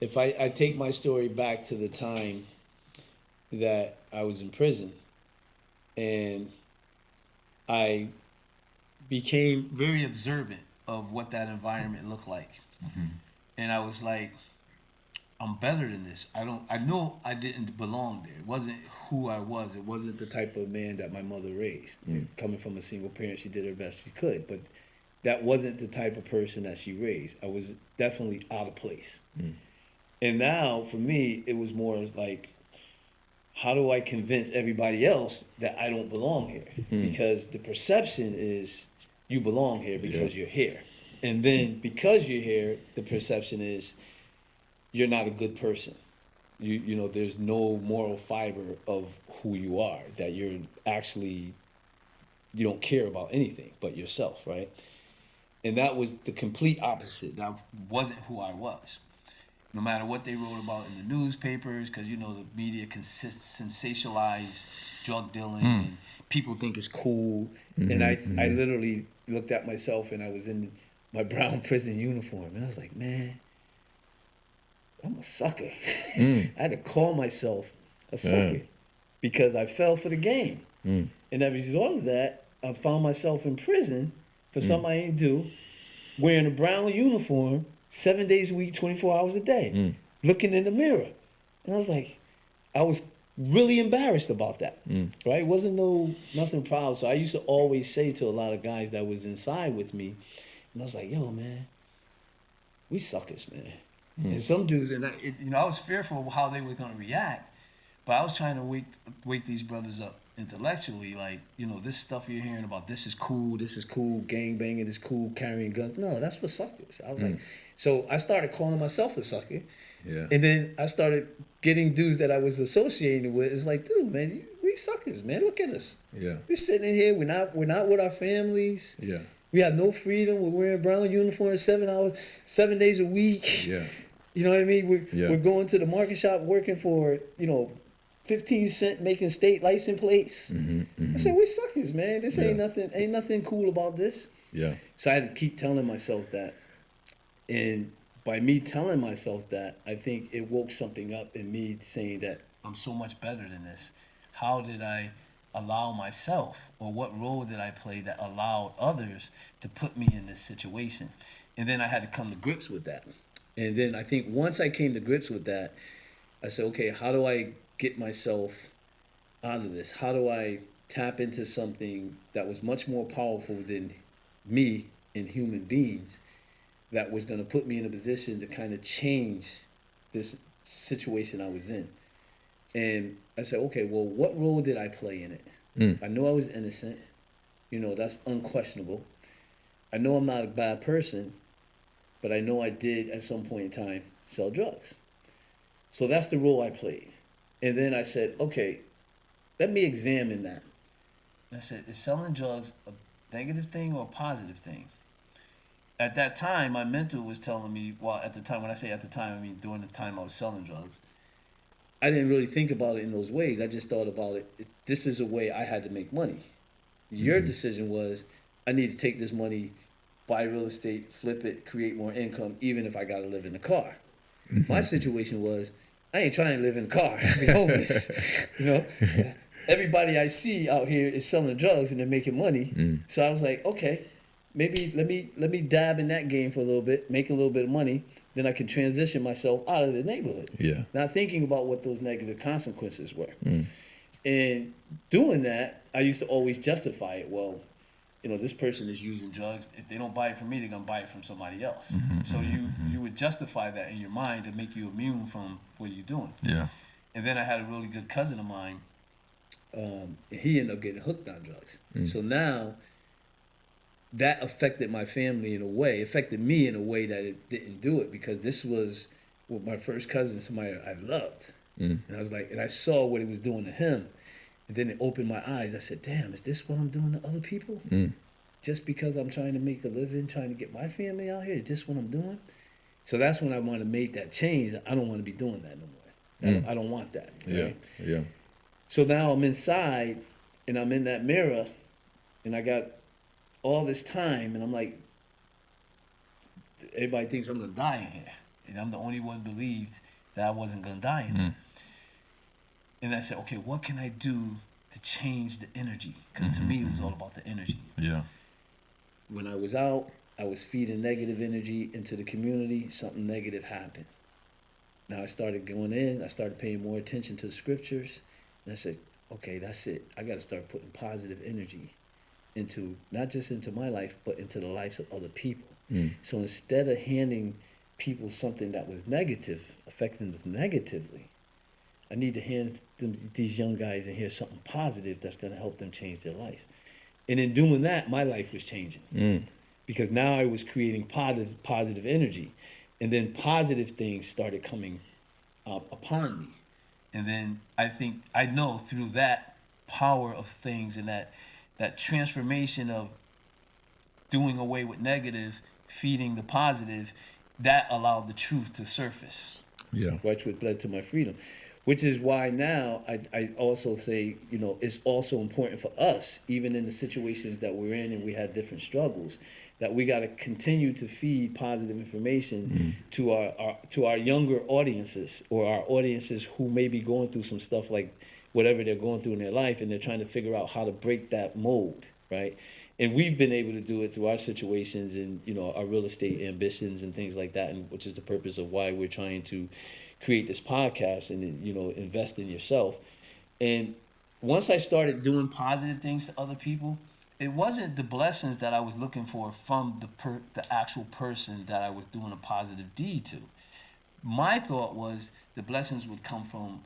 If I take my story back to the time that I was in prison and I became very observant of what that environment looked like. And I was like, I'm better than this. I know I didn't belong there. It wasn't who I was. It wasn't the type of man that my mother raised. Coming from a single parent, she did her best she could, but that wasn't the type of person that she raised. I was definitely out of place. And now, for me, it was more like, how do I convince everybody else that I don't belong here? Because the perception is you belong here because you're here. And then because you're here, the perception is you're not a good person. You know, there's no moral fiber of who you are, that you're actually you don't care about anything but yourself, right? And that was the complete opposite. That wasn't who I was. No matter what they wrote about in the newspapers, because you know the media can sensationalize drug dealing and people think it's cool. And I literally looked at myself and I was in my brown prison uniform and I was like, man, I'm a sucker. I had to call myself a sucker because I fell for the game. And as a result of that, I found myself in prison for something I ain't do, wearing a brown uniform 7 days a week, 24 hours a day, looking in the mirror. And I was like, I was really embarrassed about that, right? It wasn't nothing proud. So I used to always say to a lot of guys that was inside with me, and I was like, yo, man, we suckers, man. And some dudes, and I was fearful of how they were going to react, but I was trying to wake these brothers up intellectually, like, you know, this stuff you're hearing about, this is cool, gang banging is cool, carrying guns. No, that's for suckers. I was like, so I started calling myself a sucker. Yeah. And then I started getting dudes that I was associating with. It's like, dude, man, we suckers, man. Look at us. Yeah. We're sitting in here. We're not with our families. Yeah. We have no freedom. We're wearing brown uniforms 7 days a week. Yeah. You know what I mean? Yeah. We're going to the market shop working for, 15 cent making state license plates. I said, we suckers, man. This ain't nothing cool about this. Yeah. So I had to keep telling myself that. And by me telling myself that, I think it woke something up in me saying that I'm so much better than this. How did I allow myself, or what role did I play that allowed others to put me in this situation? And then I had to come to grips with that. And then I think once I came to grips with that, I said, okay, how do I get myself out of this? How do I tap into something that was much more powerful than me and human beings, that was going to put me in a position to kind of change this situation I was in? And I said, okay, well, what role did I play in it? I know I was innocent. That's unquestionable. I know I'm not a bad person, but I know I did at some point in time sell drugs. So that's the role I played. And then I said, okay, let me examine that. And I said, is selling drugs a negative thing or a positive thing? At that time, my mentor was telling me, well, at the time, when I say at the time, I mean during the time I was selling drugs, I didn't really think about it in those ways. I just thought about it, this is a way I had to make money. Your decision was, I need to take this money, buy real estate, flip it, create more income, even if I got to live in a car. My situation was, I ain't trying to live in a car, be homeless. Everybody I see out here is selling drugs and they're making money. So I was like, okay, maybe let me dab in that game for a little bit, make a little bit of money, then I can transition myself out of the neighborhood. Yeah. Not thinking about what those negative consequences were. And doing that, I used to always justify it. Well, this person is using drugs. If they don't buy it from me, they're gonna buy it from somebody else. So you would justify that in your mind to make you immune from what you're doing. Yeah. And then I had a really good cousin of mine. And he ended up getting hooked on drugs. So now that affected my family in a way, affected me in a way that it didn't do it, because this was with my first cousin, somebody I loved. And I was like, and I saw what it was doing to him. And then it opened my eyes. I said, damn, is this what I'm doing to other people? Just because I'm trying to make a living, trying to get my family out here, is this what I'm doing? So that's when I want to make that change. I don't want to be doing that no more. I don't want that. Right? Yeah. So now I'm inside and I'm in that mirror and I got all this time and I'm like, everybody thinks I'm going to die in here. And I'm the only one who believed that I wasn't going to die in here. And I said, okay, what can I do to change the energy? Because to me, it was all about the energy. Yeah. When I was out, I was feeding negative energy into the community. Something negative happened. Now I started going in. I started paying more attention to the scriptures. And I said, okay, that's it. I got to start putting positive energy into, not just into my life, but into the lives of other people. So instead of handing people something that was negative, affecting them negatively, I need to hand them, these young guys in here, something positive that's going to help them change their life. And in doing that, my life was changing. Because now I was creating positive energy. And then positive things started coming upon me. And then I know through that power of things and that that transformation of doing away with negative, feeding the positive, that allowed the truth to surface. Yeah. Which led to my freedom. Which is why now I also say, it's also important for us, even in the situations that we're in and we had different struggles, that we got to continue to feed positive information to our younger audiences, or our audiences who may be going through some stuff like whatever they're going through in their life, and they're trying to figure out how to break that mold, right? And we've been able to do it through our situations and our real estate ambitions and things like that, and which is the purpose of why we're trying to create this podcast and invest in yourself. And once I started doing positive things to other people, it wasn't the blessings that I was looking for from the actual person that I was doing a positive deed to. My thought was the blessings would come from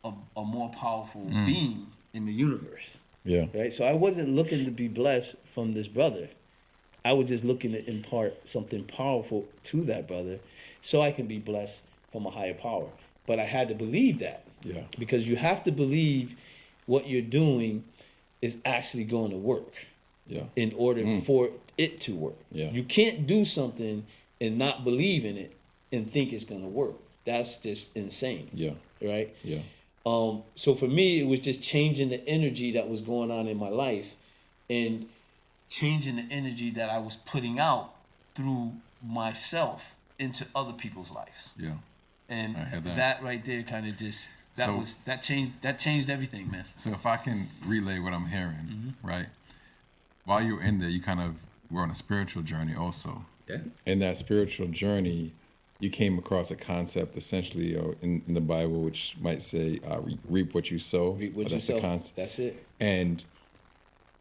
a more powerful being in the universe. Yeah. Right? So I wasn't looking to be blessed from this brother. I was just looking to impart something powerful to that brother so I can be blessed from a higher power. But I had to believe that. Yeah. Because you have to believe what you're doing is actually going to work. Yeah. In order for it to work. Yeah. You can't do something and not believe in it and think it's going to work. That's just insane. Yeah. Right? Yeah. So for me, it was just changing the energy that was going on in my life and changing the energy that I was putting out through myself into other people's lives. Yeah. And I heard that. that right there kind of just that changed everything, man. So if I can relay what I'm hearing, right? While you were in there, you kind of were on a spiritual journey also. Yeah. In that spiritual journey, you came across a concept essentially in the Bible, which might say, reap what you sow. Reap what you That's sow. the concept. That's it. And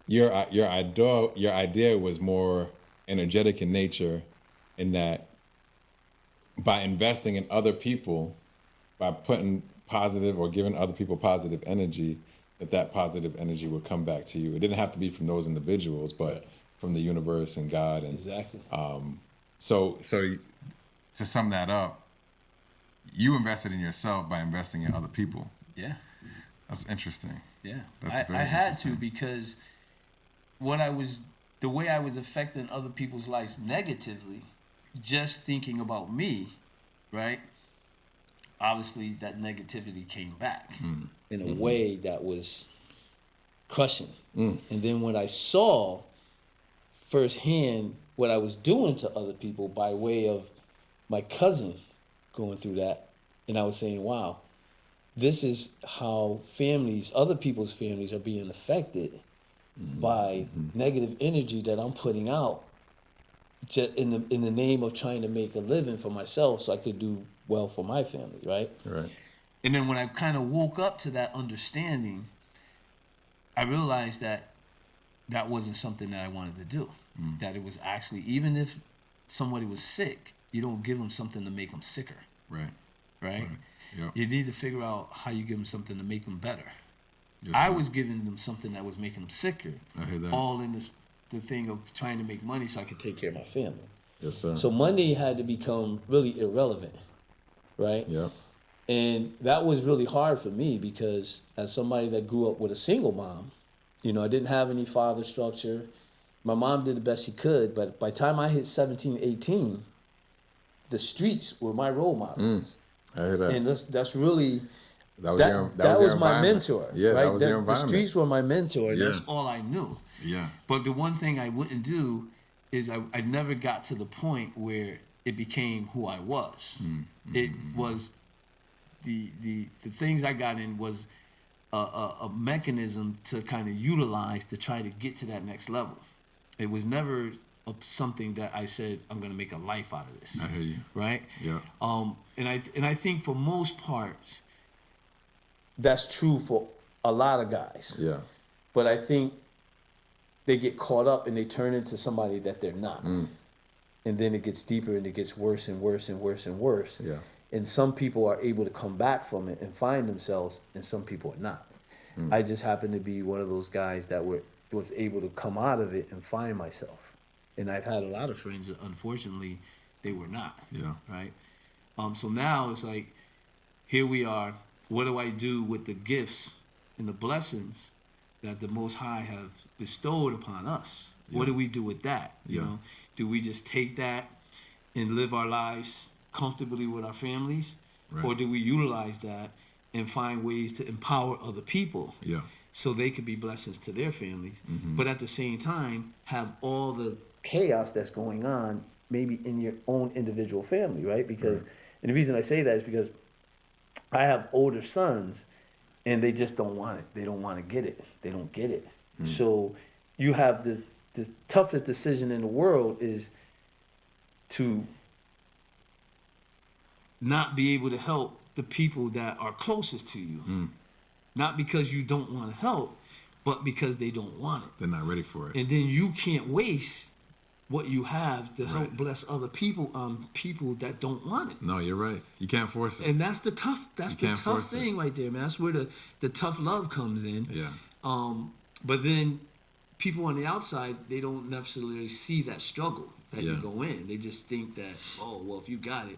your idea was more energetic in nature, in that by investing in other people, by putting positive or giving other people positive energy, that positive energy would come back to you. It didn't have to be from those individuals, but from the universe and God. And Exactly. so to sum that up, you invested in yourself by investing in other people. Yeah. That's interesting. Yeah. That's very I had interesting. to, because the way I was affecting other people's lives negatively, just thinking about me, right? Obviously, that negativity came back in a way that was crushing. And then when I saw firsthand what I was doing to other people by way of my cousin going through that, and I was saying, wow, this is how other people's families are being affected by negative energy that I'm putting out in the name of trying to make a living for myself so I could do well for my family, right? Right. And then when I kind of woke up to that understanding, I realized that wasn't something that I wanted to do. That it was actually, even if somebody was sick, you don't give them something to make them sicker. Right. Right? Yep. You need to figure out how you give them something to make them better. Yes, I sir. was giving them something that was making them sicker. I hear that. All in the thing of trying to make money so I could take care of my family. Yes, sir. So money had to become really irrelevant, right? Yep. And that was really hard for me, because as somebody that grew up with a single mom, I didn't have any father structure. My mom did the best she could, but by the time I hit 17, 18, the streets were my role models. I hear that. And that's really, that was that was your my environment. mentor. Yeah, right? that was your The environment. streets were my mentor, and Yeah. that's all I knew. Yeah. But the one thing I wouldn't do is I never got to the point where it became who I was. It was the things I got in was a mechanism to kind of utilize to try to get to that next level. It was never something that I said, I'm going to make a life out of this. I hear you. Right? Yeah. And I think for most parts, that's true for a lot of guys. Yeah. But I think they get caught up and they turn into somebody that they're not. And then it gets deeper and it gets worse and worse and worse and worse. Yeah. And some people are able to come back from it and find themselves, and some people are not. I just happen to be one of those guys that was able to come out of it and find myself. And I've had a lot of friends that, unfortunately, they were not. Yeah. Right? So now it's like, here we are. What do I do with the gifts and the blessings that the Most High have bestowed upon us. What Yeah. do we do with that? You Yeah. know, do we just take that and live our lives comfortably with our families, Right. or do we utilize that and find ways to empower other people? Yeah. So they could be blessings to their families, Mm-hmm. but at the same time have all the chaos that's going on maybe in your own individual family, right? Because, and the reason I say that is because I have older sons, and they just don't want it. They don't want to get it. They don't get it. So you have the toughest decision in the world is to not be able to help the people that are closest to you. Not because you don't want to help, but because they don't want it. They're not ready for it. And then you can't waste what you have to help Right. bless other people on people that don't want it. No, you're right. You can't force it. And that's the tough You can't tough force it. thing right there, man. That's where the tough love comes in. Yeah. But then people on the outside, they don't necessarily see that struggle that you Yeah. go in. They just think that, oh, well, if you got it,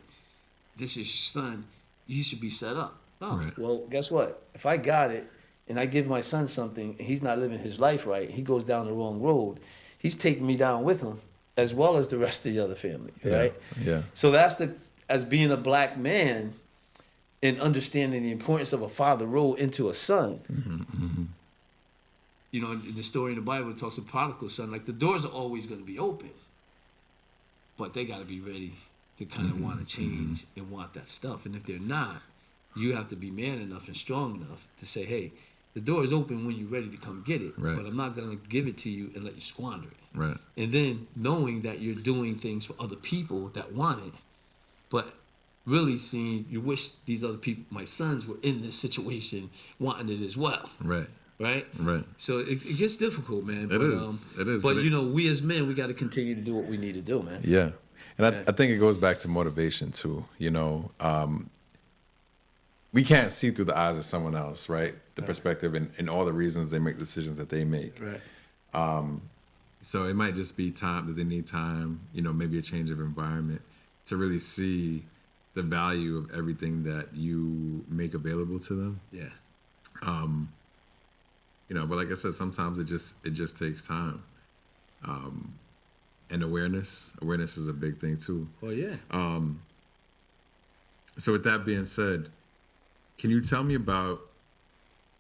this is your son, you should be set up. Oh, Right. well, guess what? If I got it and I give my son something and he's not living his life right, he goes down the wrong road, he's taking me down with him as well as the rest of the other family, right? Yeah. So that's as being a black man and understanding the importance of a father role into a son. You know, in the story in the Bible, it talks of prodigal son. Like the doors are always going to be open, but they got to be ready to kind of want to change and want that stuff. And if they're not, you have to be man enough and strong enough to say, "Hey, the door is open when you're ready to come get it, Right. but I'm not going to give it to you and let you squander it." Right. And then knowing that you're doing things for other people that want it, but really seeing you wish these other people, my sons, were in this situation wanting it as well, Right. right? Right. So it gets difficult, man. It But, is. It is, But, but you know, we as men, we got to continue to do what we need to do, man. Yeah. And Yeah. I think it goes back to motivation too. You know, we can't see through the eyes of someone else, right? The perspective and all the reasons they make decisions that they make. Right. So it might just be time that they need time, you know, maybe a change of environment to really see the value of everything that you make available to them. Yeah. You know, but like I said, sometimes it just takes time. And awareness is a big thing too. Well, yeah. So with that being said, can you tell me about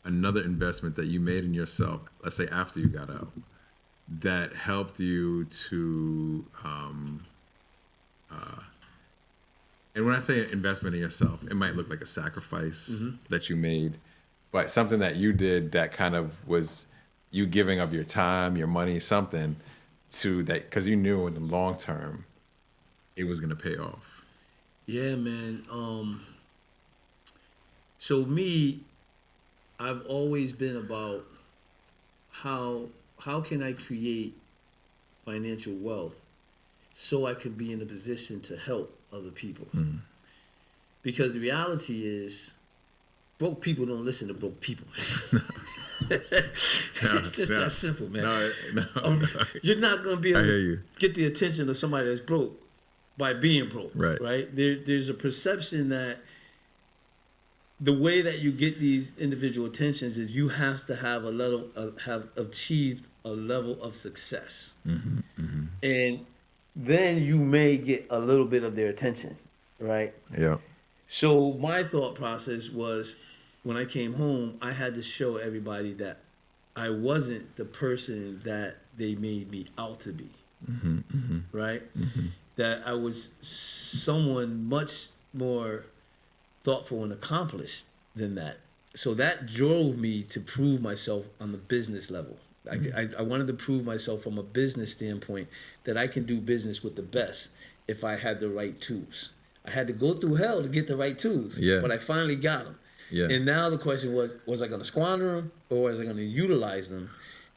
another investment that you made in yourself, let's say after you got out, that helped you to, and when I say investment in yourself, it might look like a sacrifice that you made, but something that you did that kind of was you giving of your time, your money, something to that, because you knew in the long term it was going to pay off. Yeah, man. So me, I've always been about how can I create financial wealth so I could be in a position to help other people. Because the reality is, broke people don't listen to broke people. It's just that simple, man. No. You're not gonna be I able hear to you. get the attention of somebody that's broke by being broke. Right. There's a perception that the way that you get these individual attentions is you have to have have achieved a level of success, and then you may get a little bit of their attention, right? Yeah. So my thought process was, when I came home, I had to show everybody that I wasn't the person that they made me out to be, right? That I was someone much more thoughtful and accomplished than that. So that drove me to prove myself on the business level. I wanted to prove myself from a business standpoint that I can do business with the best if I had the right tools. I had to go through hell to get the right tools, but I finally got them. Yeah. And now the question was I going to squander them, or was I going to utilize them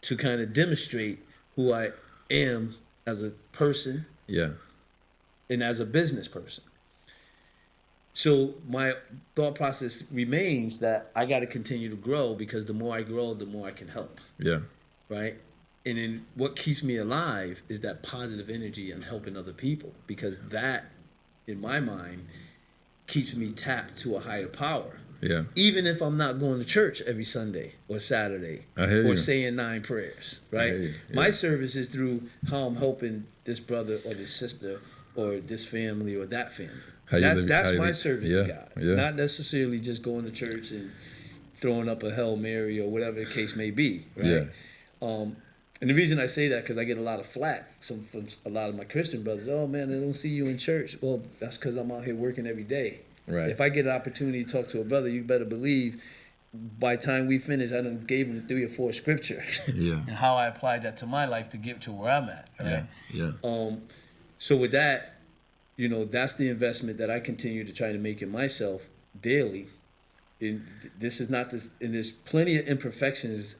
to kind of demonstrate who I am as a person Yeah. and as a business person? So my thought process remains that I got to continue to grow, because the more I grow, the more I can help, Yeah. right? And then what keeps me alive is that positive energy and helping other people, because that, in my mind, keeps me tapped to a higher power. Yeah. Even if I'm not going to church every Sunday or Saturday I hear or you. saying 9 prayers, I right? hear you. My Yeah. service is through how I'm helping this brother or this sister or this family or that family. How you live- That's how you my live- service yeah, to God. yeah. Not necessarily just going to church and throwing up a Hail Mary or whatever the case may be, right? Yeah. And the reason I say that because I get a lot of flack from a lot of my Christian brothers. Oh man, I don't see you in church. Well, that's because I'm out here working every day. Right. If I get an opportunity to talk to a brother, you better believe by the time we finish, I done gave him 3 or 4 scriptures. Yeah. And how I applied that to my life to get to where I'm at. Right? Yeah. Yeah. So with that, that's the investment that I continue to try to make in myself daily. And this is not this, and there's plenty of imperfections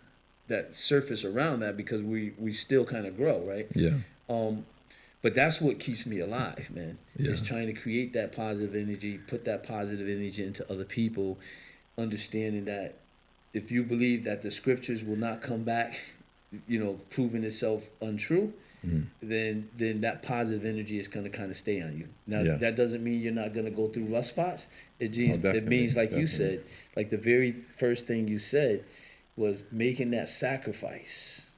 that surface around that because we still kind of grow, right? Yeah. But that's what keeps me alive, man. Yeah. Is trying to create that positive energy, put that positive energy into other people, understanding that if you believe that the scriptures will not come back, proving itself untrue, then that positive energy is going to kind of stay on you. Now, Yeah. that doesn't mean you're not going to go through rough spots. It definitely, means, like you definitely. said, like the very first thing you said was making that sacrifice,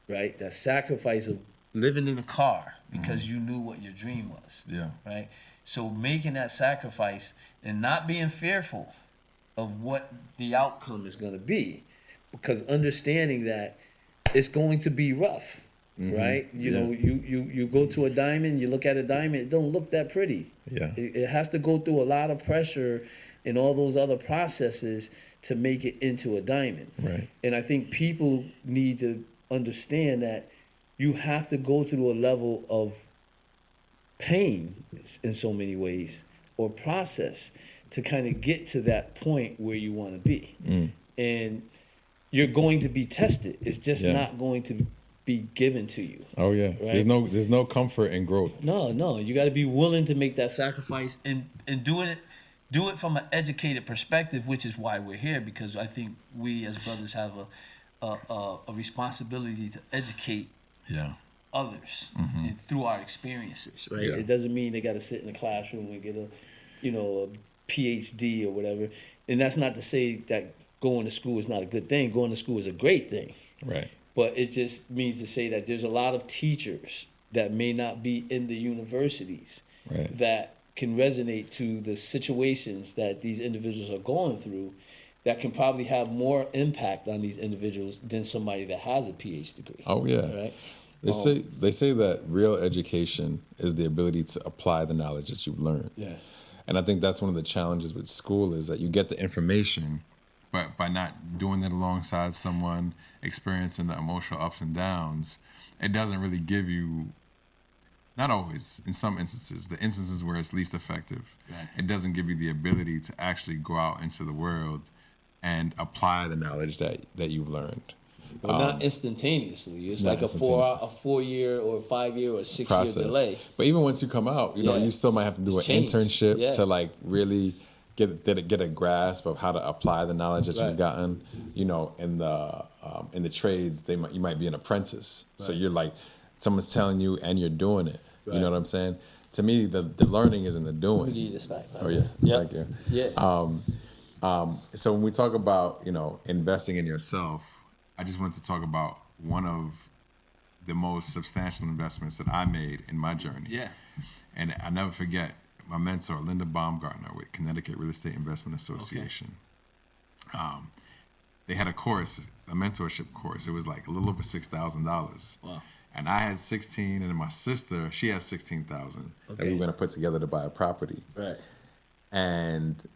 right? That sacrifice of living in a car because you knew what your dream was, Yeah. right? So making that sacrifice and not being fearful of what the outcome is going to be, because understanding that it's going to be rough, right? You go to a diamond, you look at a diamond, it don't look that pretty. Yeah. It has to go through a lot of pressure and all those other processes to make it into a diamond. Right. And I think people need to understand that you have to go through a level of pain in so many ways or process to kind of get to that point where you want to be. And you're going to be tested. It's just Yeah. not going to be given to you. Oh yeah. Right. There's no comfort in growth. No, you got to be willing to make that sacrifice and do it from an educated perspective, which is why we're here, because I think we as brothers have a responsibility to educate Yeah. others and through our experiences, right? Yeah. It doesn't mean they got to sit in a classroom and get a PhD or whatever. And that's not to say that going to school is not a good thing. Going to school is a great thing. Right. But it just means to say that there's a lot of teachers that may not be in the universities Right. that can resonate to the situations that these individuals are going through that can probably have more impact on these individuals than somebody that has a PhD degree. Oh yeah. Right? They say that real education is the ability to apply the knowledge that you've learned. Yeah. And I think that's one of the challenges with school is that you get the information, but by not doing it alongside someone experiencing the emotional ups and downs, it doesn't really give you, not always, in some instances, the instances where it's least effective, Right. it doesn't give you the ability to actually go out into the world and apply the knowledge that you've learned. Well, not instantaneously. It's not like a instantaneously. 4-year or 5-year or 6-year Process. delay. But even once you come out, Yeah. you still might have to do It's an changed. internship Yeah. to like really get a grasp of how to apply the knowledge that Right. you've gotten. In the trades, you might be an apprentice, so you're like someone's telling you and you're doing it. You Right. know what I'm saying? To me, the learning is in the Let me doing. give you this back. Oh yeah, Yep. thank you. Yeah. So when we talk about investing in yourself, I just wanted to talk about one of the most substantial investments that I made in my journey. Yeah. And I never forget my mentor, Linda Baumgartner with Connecticut Real Estate Investment Association. They had a course, a mentorship course. It was like a little over $6,000. Wow. And I had 16, and then my sister, she had 16,000 that we Okay. were going to put together to buy a property. Right. And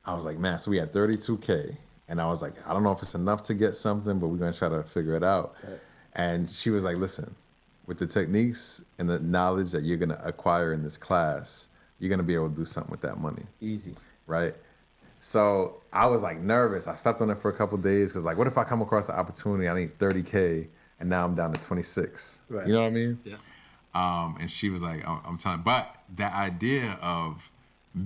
I was like, man, so we had 32K. And I was like, I don't know if it's enough to get something, but we're going to try to figure it out. Right. And she was like, listen, with the techniques and the knowledge that you're going to acquire in this class, you're going to be able to do something with that money. Easy. Right? So I was like nervous. I slept on it for a couple of days because like, what if I come across an opportunity, I need 30K and now I'm down to 26. Right. You know what I mean? Yeah. And she was like, I'm telling, but that idea of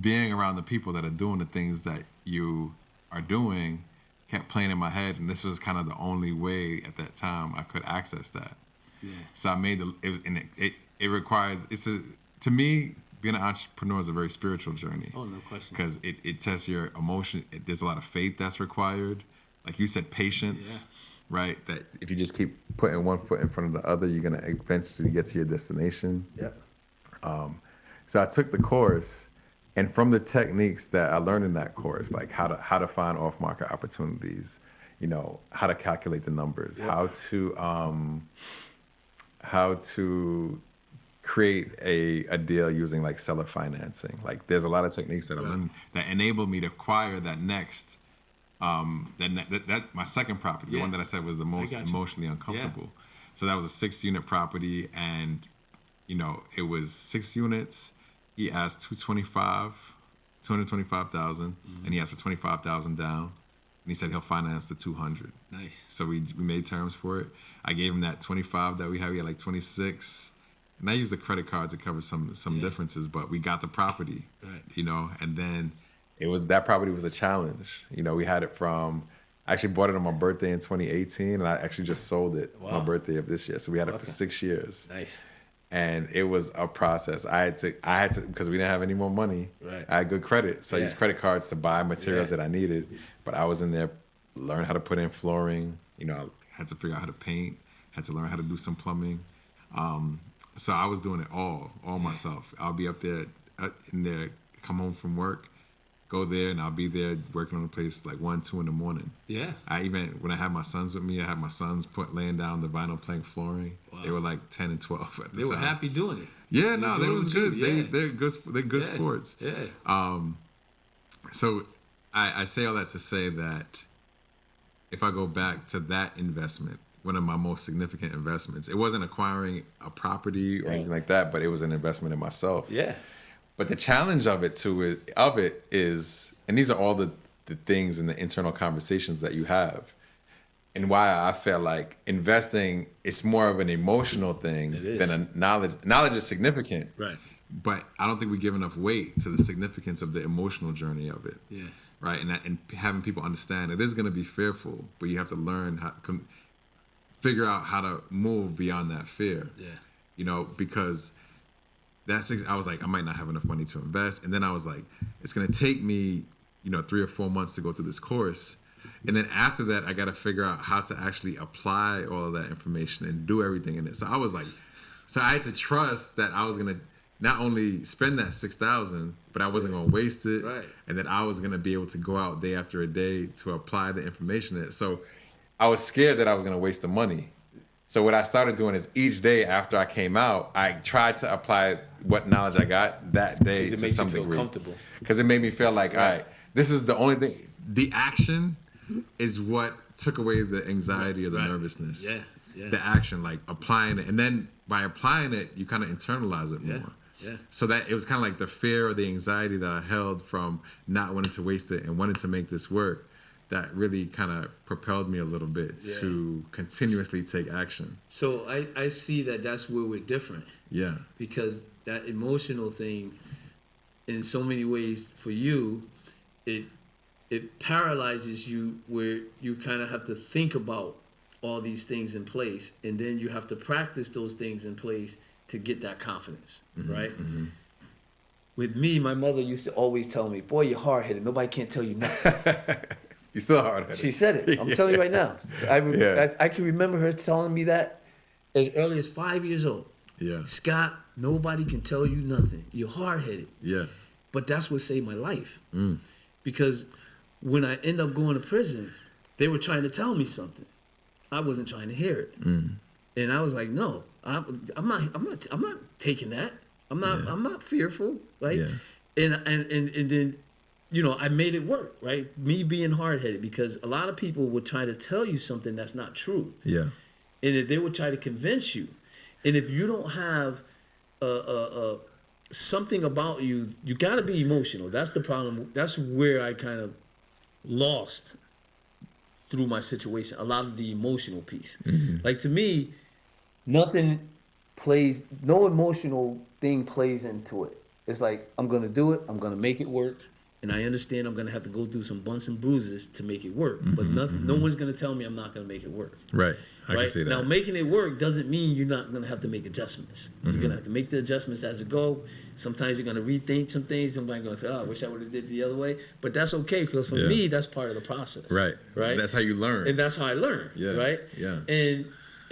being around the people that are doing the things that you are doing kept playing in my head. And this was kind of the only way at that time I could access that. Yeah. So I made it requires, to me, being an entrepreneur is a very spiritual journey. Oh, no question. Because it tests your emotion. There's a lot of faith that's required. Like you said, patience, right? That if you just keep putting one foot in front of the other, you're gonna eventually get to your destination. Yep. So I took the course, and from the techniques that I learned in that course, like how to find off market opportunities, how to calculate the numbers, how to create a deal using like seller financing. Like there's a lot of techniques that I learned that enabled me to acquire that next. That my second property, the one that I said was the most emotionally uncomfortable. So that was a 6-unit property, and it was 6 units. He asked 225,000, and he asked for 25,000 down, and he said he'll finance the 200. Nice. So we made terms for it. I gave him that 25 that we had. We had like 26, and I used the credit card to cover some differences, but we got the property, Right. and then that property was a challenge. We had it I actually bought it on my birthday in 2018, and I actually just sold it on my birthday of this year. So we had it for 6 years. Nice. And it was a process. I had to because we didn't have any more money. Right. I had good credit, so I used credit cards to buy materials that I needed. But I was in there, learn how to put in flooring. I had to figure out how to paint. Had to learn how to do some plumbing. So I was doing it all myself. I'll be up there in there, come home from work, go there, and I'll be there working on the place like 1, 2 in the morning. Yeah. When I had my sons with me, I had my sons laying down the vinyl plank flooring. Wow. They were like 10 and 12 at the time. They were happy doing it. Yeah, no, they was good. Yeah. They're good sports. Yeah. So I say all that to say that if I go back to that investment, one of my most significant investments, it wasn't acquiring a property or anything like that, but it was an investment in myself. Yeah. But the challenge of it is, and these are all the things and the internal conversations that you have, and why I feel like investing is more of an emotional thing than a knowledge. Knowledge is significant, Right. but I don't think we give enough weight to the significance of the emotional journey of it. Yeah. Right, and having people understand it is going to be fearful, but you have to learn figure out how to move beyond that fear. Yeah. Because I was like, I might not have enough money to invest. And then I was like, it's going to take me, 3 or 4 months to go through this course. And then after that, I got to figure out how to actually apply all of that information and do everything in it. So I was like, I had to trust that I was going to not only spend that $6,000, but I wasn't going to waste it. Right. And that I was going to be able to go out day after day to apply the information in it. So I was scared that I was going to waste the money. So what I started doing is each day after I came out, I tried to apply what knowledge I got that day to some degree. It made you feel comfortable. Because it made me feel like, all right, this is the only thing. The action is what took away the anxiety or the nervousness. Yeah, yeah. The action, like applying it. And then by applying it, you kind of internalize it more. Yeah. So that it was kind of like the fear or the anxiety that I held from not wanting to waste it and wanting to make this work that really kind of propelled me a little bit to continuously take action. So I see that's where we're different. Yeah. Because that emotional thing, in so many ways for you, it paralyzes you where you kind of have to think about all these things in place, and then you have to practice those things in place to get that confidence, right? Mm-hmm. With me, my mother used to always tell me, boy, you're hard-headed. Nobody can't tell you nothing. You're still hard-headed. She said it. I'm telling you right now. I can remember her telling me that as early as 5 years old. Yeah. Scott, nobody can tell you nothing. You're hard-headed. Yeah. But that's what saved my life. Because when I end up going to prison, they were trying to tell me something. I wasn't trying to hear it. And I was like, no, I'm not taking that. I'm not fearful. Right? Yeah. And then, I made it work, right? Me being hard-headed, because a lot of people would try to tell you something that's not true. Yeah. And if they would try to convince you. And if you don't have something about you, you got to be emotional. That's the problem. That's where I kind of lost through my situation, a lot of the emotional piece. Like, to me, no emotional thing plays into it. It's like, I'm going to do it. I'm going to make it work. and I understand I'm gonna have to go through some bumps and bruises to make it work. But nothing, no one's gonna tell me I'm not gonna make it work. Right. I can see that. Now, making it work doesn't mean you're not gonna have to make adjustments. You're gonna have to make the adjustments as you go. Sometimes you're gonna rethink some things. Somebody gonna say, "Oh, I wish I would have did the other way," but that's okay because for me, that's part of the process. Right. Right. That's how you learn. And that's how I learned. Yeah. Right. Yeah.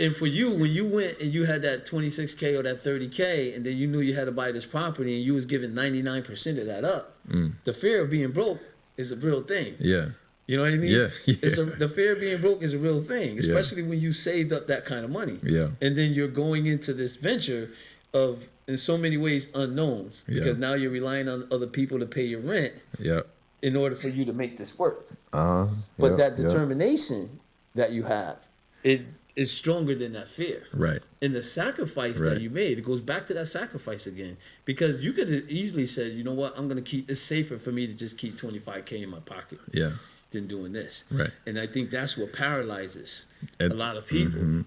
And for you, when you went and you had that 26K or that 30K, and then you knew you had to buy this property, and you was giving 99% of that up, the fear of being broke is a real thing. Yeah. You know what I mean? Yeah. The fear of being broke is a real thing, especially when you saved up that kind of money. Yeah. And then you're going into this venture of, in so many ways, unknowns. Because now you're relying on other people to pay your rent Yeah. in order for you to make this work. But But that determination that you have, it is stronger than that fear. Right. And the sacrifice that you made, it goes back to that sacrifice again. Because you could have easily said, you know what, I'm going to keep, it's safer for me to just keep 25K in my pocket Yeah. than doing this. Right. And I think that's what paralyzes And- a lot of people.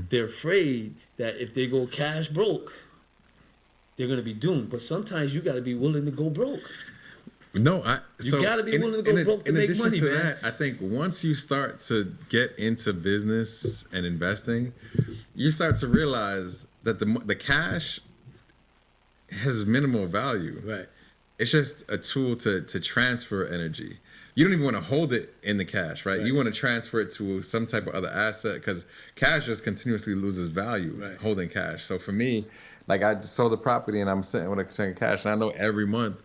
They're afraid that if they go cash broke, they're going to be doomed. But sometimes you got to be willing to go broke. No, You gotta be willing to go broke to make addition money, to man. that, I think once you start to get into business and investing, you start to realize that the cash has minimal value. Right. It's just a tool to transfer energy. You don't even want to hold it in the cash, right? You want to transfer it to some type of other asset because cash just continuously loses value holding cash. So for me, like I just sold the property and I'm sitting with a chunk of cash, and I know every month,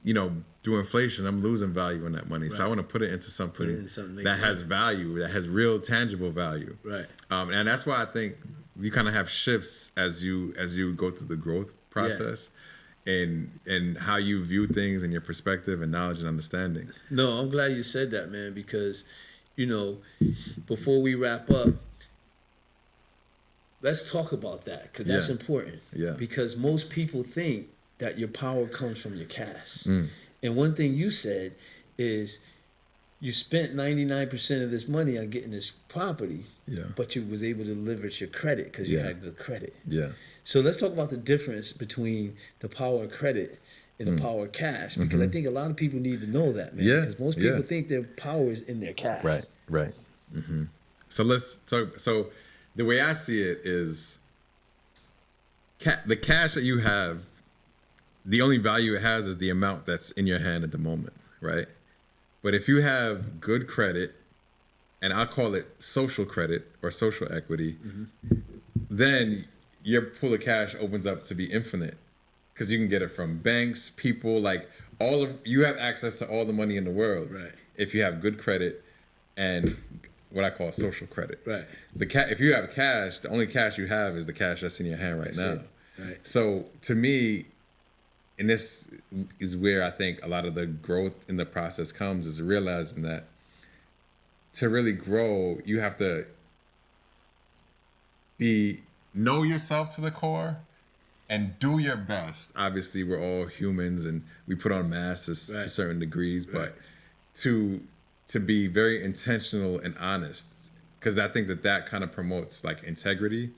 you know, through inflation, I'm losing value in that money. So I want to put it into something that has value, that has real tangible value. Right. And that's why I think you kind of have shifts as you go through the growth process. And how you view things and your perspective and knowledge and understanding. No, I'm glad you said that, man, because, you know, before we wrap up, let's talk about that because that's important. Yeah. Because most people think that your power comes from your cash. And one thing you said is you spent 99% of this money on getting this property, but you was able to leverage your credit because you had good credit. Yeah. So let's talk about the difference between the power of credit and the power of cash, because I think a lot of people need to know that, man. Yeah, Because most people think their power is in their cash. Right. So let's talk. So the way I see it is, the cash that you have, the only value it has is the amount that's in your hand at the moment, right? But if you have good credit, and I'll call it social credit or social equity, then your pool of cash opens up to be infinite, because you can get it from banks, people, like you have access to all the money in the world, Right. if you have good credit and what I call social credit. Right. If you have cash, the only cash you have is the cash that's in your hand right now. Right. So to me, and this is where I think a lot of the growth in the process comes, is realizing that to really grow, you have to know yourself to the core and do your best. Obviously, we're all humans and we put on masks to certain degrees, but to be very intentional and honest, because I think that kind of promotes like integrity.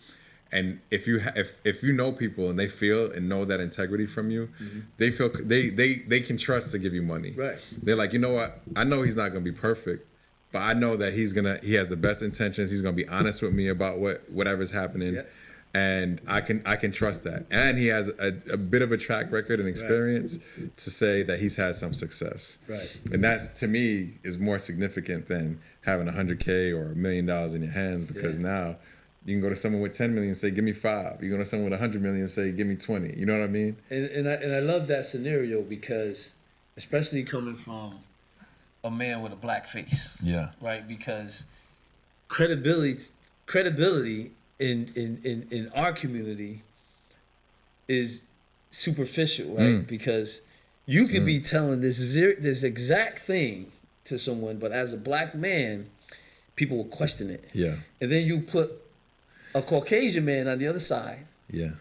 And if you know people and they feel and know that integrity from you, they feel they can trust to give you money. Right. They're like, you know what? I know he's not gonna be perfect, but I know that he has the best intentions. He's gonna be honest with me about whatever's happening, and I can trust that. And he has a bit of a track record and experience to say that he's had some success. Right. And that to me is more significant than having $100K or $1 million in your hands, because now you can go to someone with 10 million and say, give me 5. You go to someone with 100 million and say, give me 20. You know what I mean? And I love that scenario because, especially coming from a man with a black face. Yeah. Right? Because credibility in our community is superficial, right? Because you could be telling this exact thing to someone, but as a black man, people will question it. Yeah. And then you put a Caucasian man on the other side,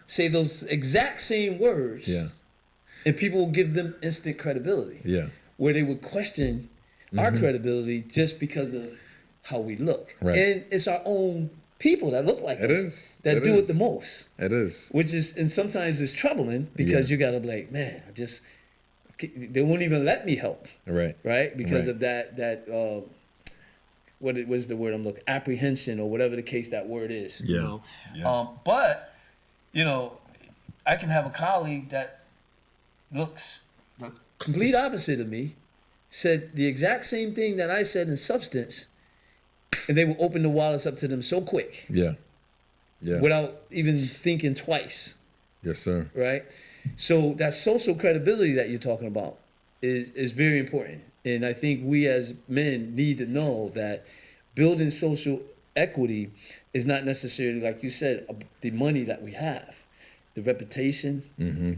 say those exact same words, and people will give them instant credibility. Yeah. Where they would question our credibility just because of how we look. Right. And it's our own people that look like us that do it the most. It is. Which is, and sometimes it's troubling because you gotta be like, man, they won't even let me help. Right. Right? Because Right. of that what it was the word I'm looking, apprehension or whatever the case that word is. You Yeah. know, Yeah. but you know, I can have a colleague that looks the complete opposite of me, said the exact same thing that I said in substance, and they will open the wallets up to them so quick Yeah. Yeah. without even thinking twice. Yes, sir. Right? So that social credibility that you're talking about is very important. And I think we as men need to know that building social equity is not necessarily, like you said, the money that we have. The reputation,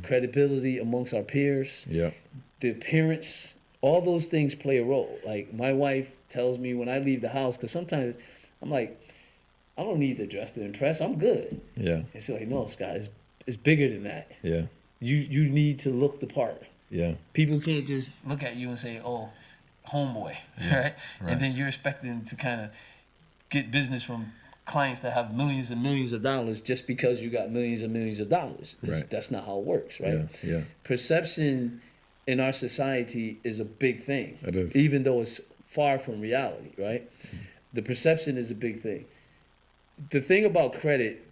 credibility amongst our peers, Yeah. the appearance, all those things play a role. Like my wife tells me when I leave the house, because sometimes I'm like, I don't need to dress to impress. I'm good. Yeah. It's like, no, Scott, it's bigger than that. Yeah. You need to look the part. Yeah. People can't just look at you and say, "Oh, homeboy," right? right. And then you're expecting to kind of get business from clients that have millions and millions of dollars just because you got millions and millions of dollars. Right. That's not how it works, right? Yeah. Yeah. Perception in our society is a big thing. It is. Even though it's far from reality, right? The perception is a big thing. The thing about credit,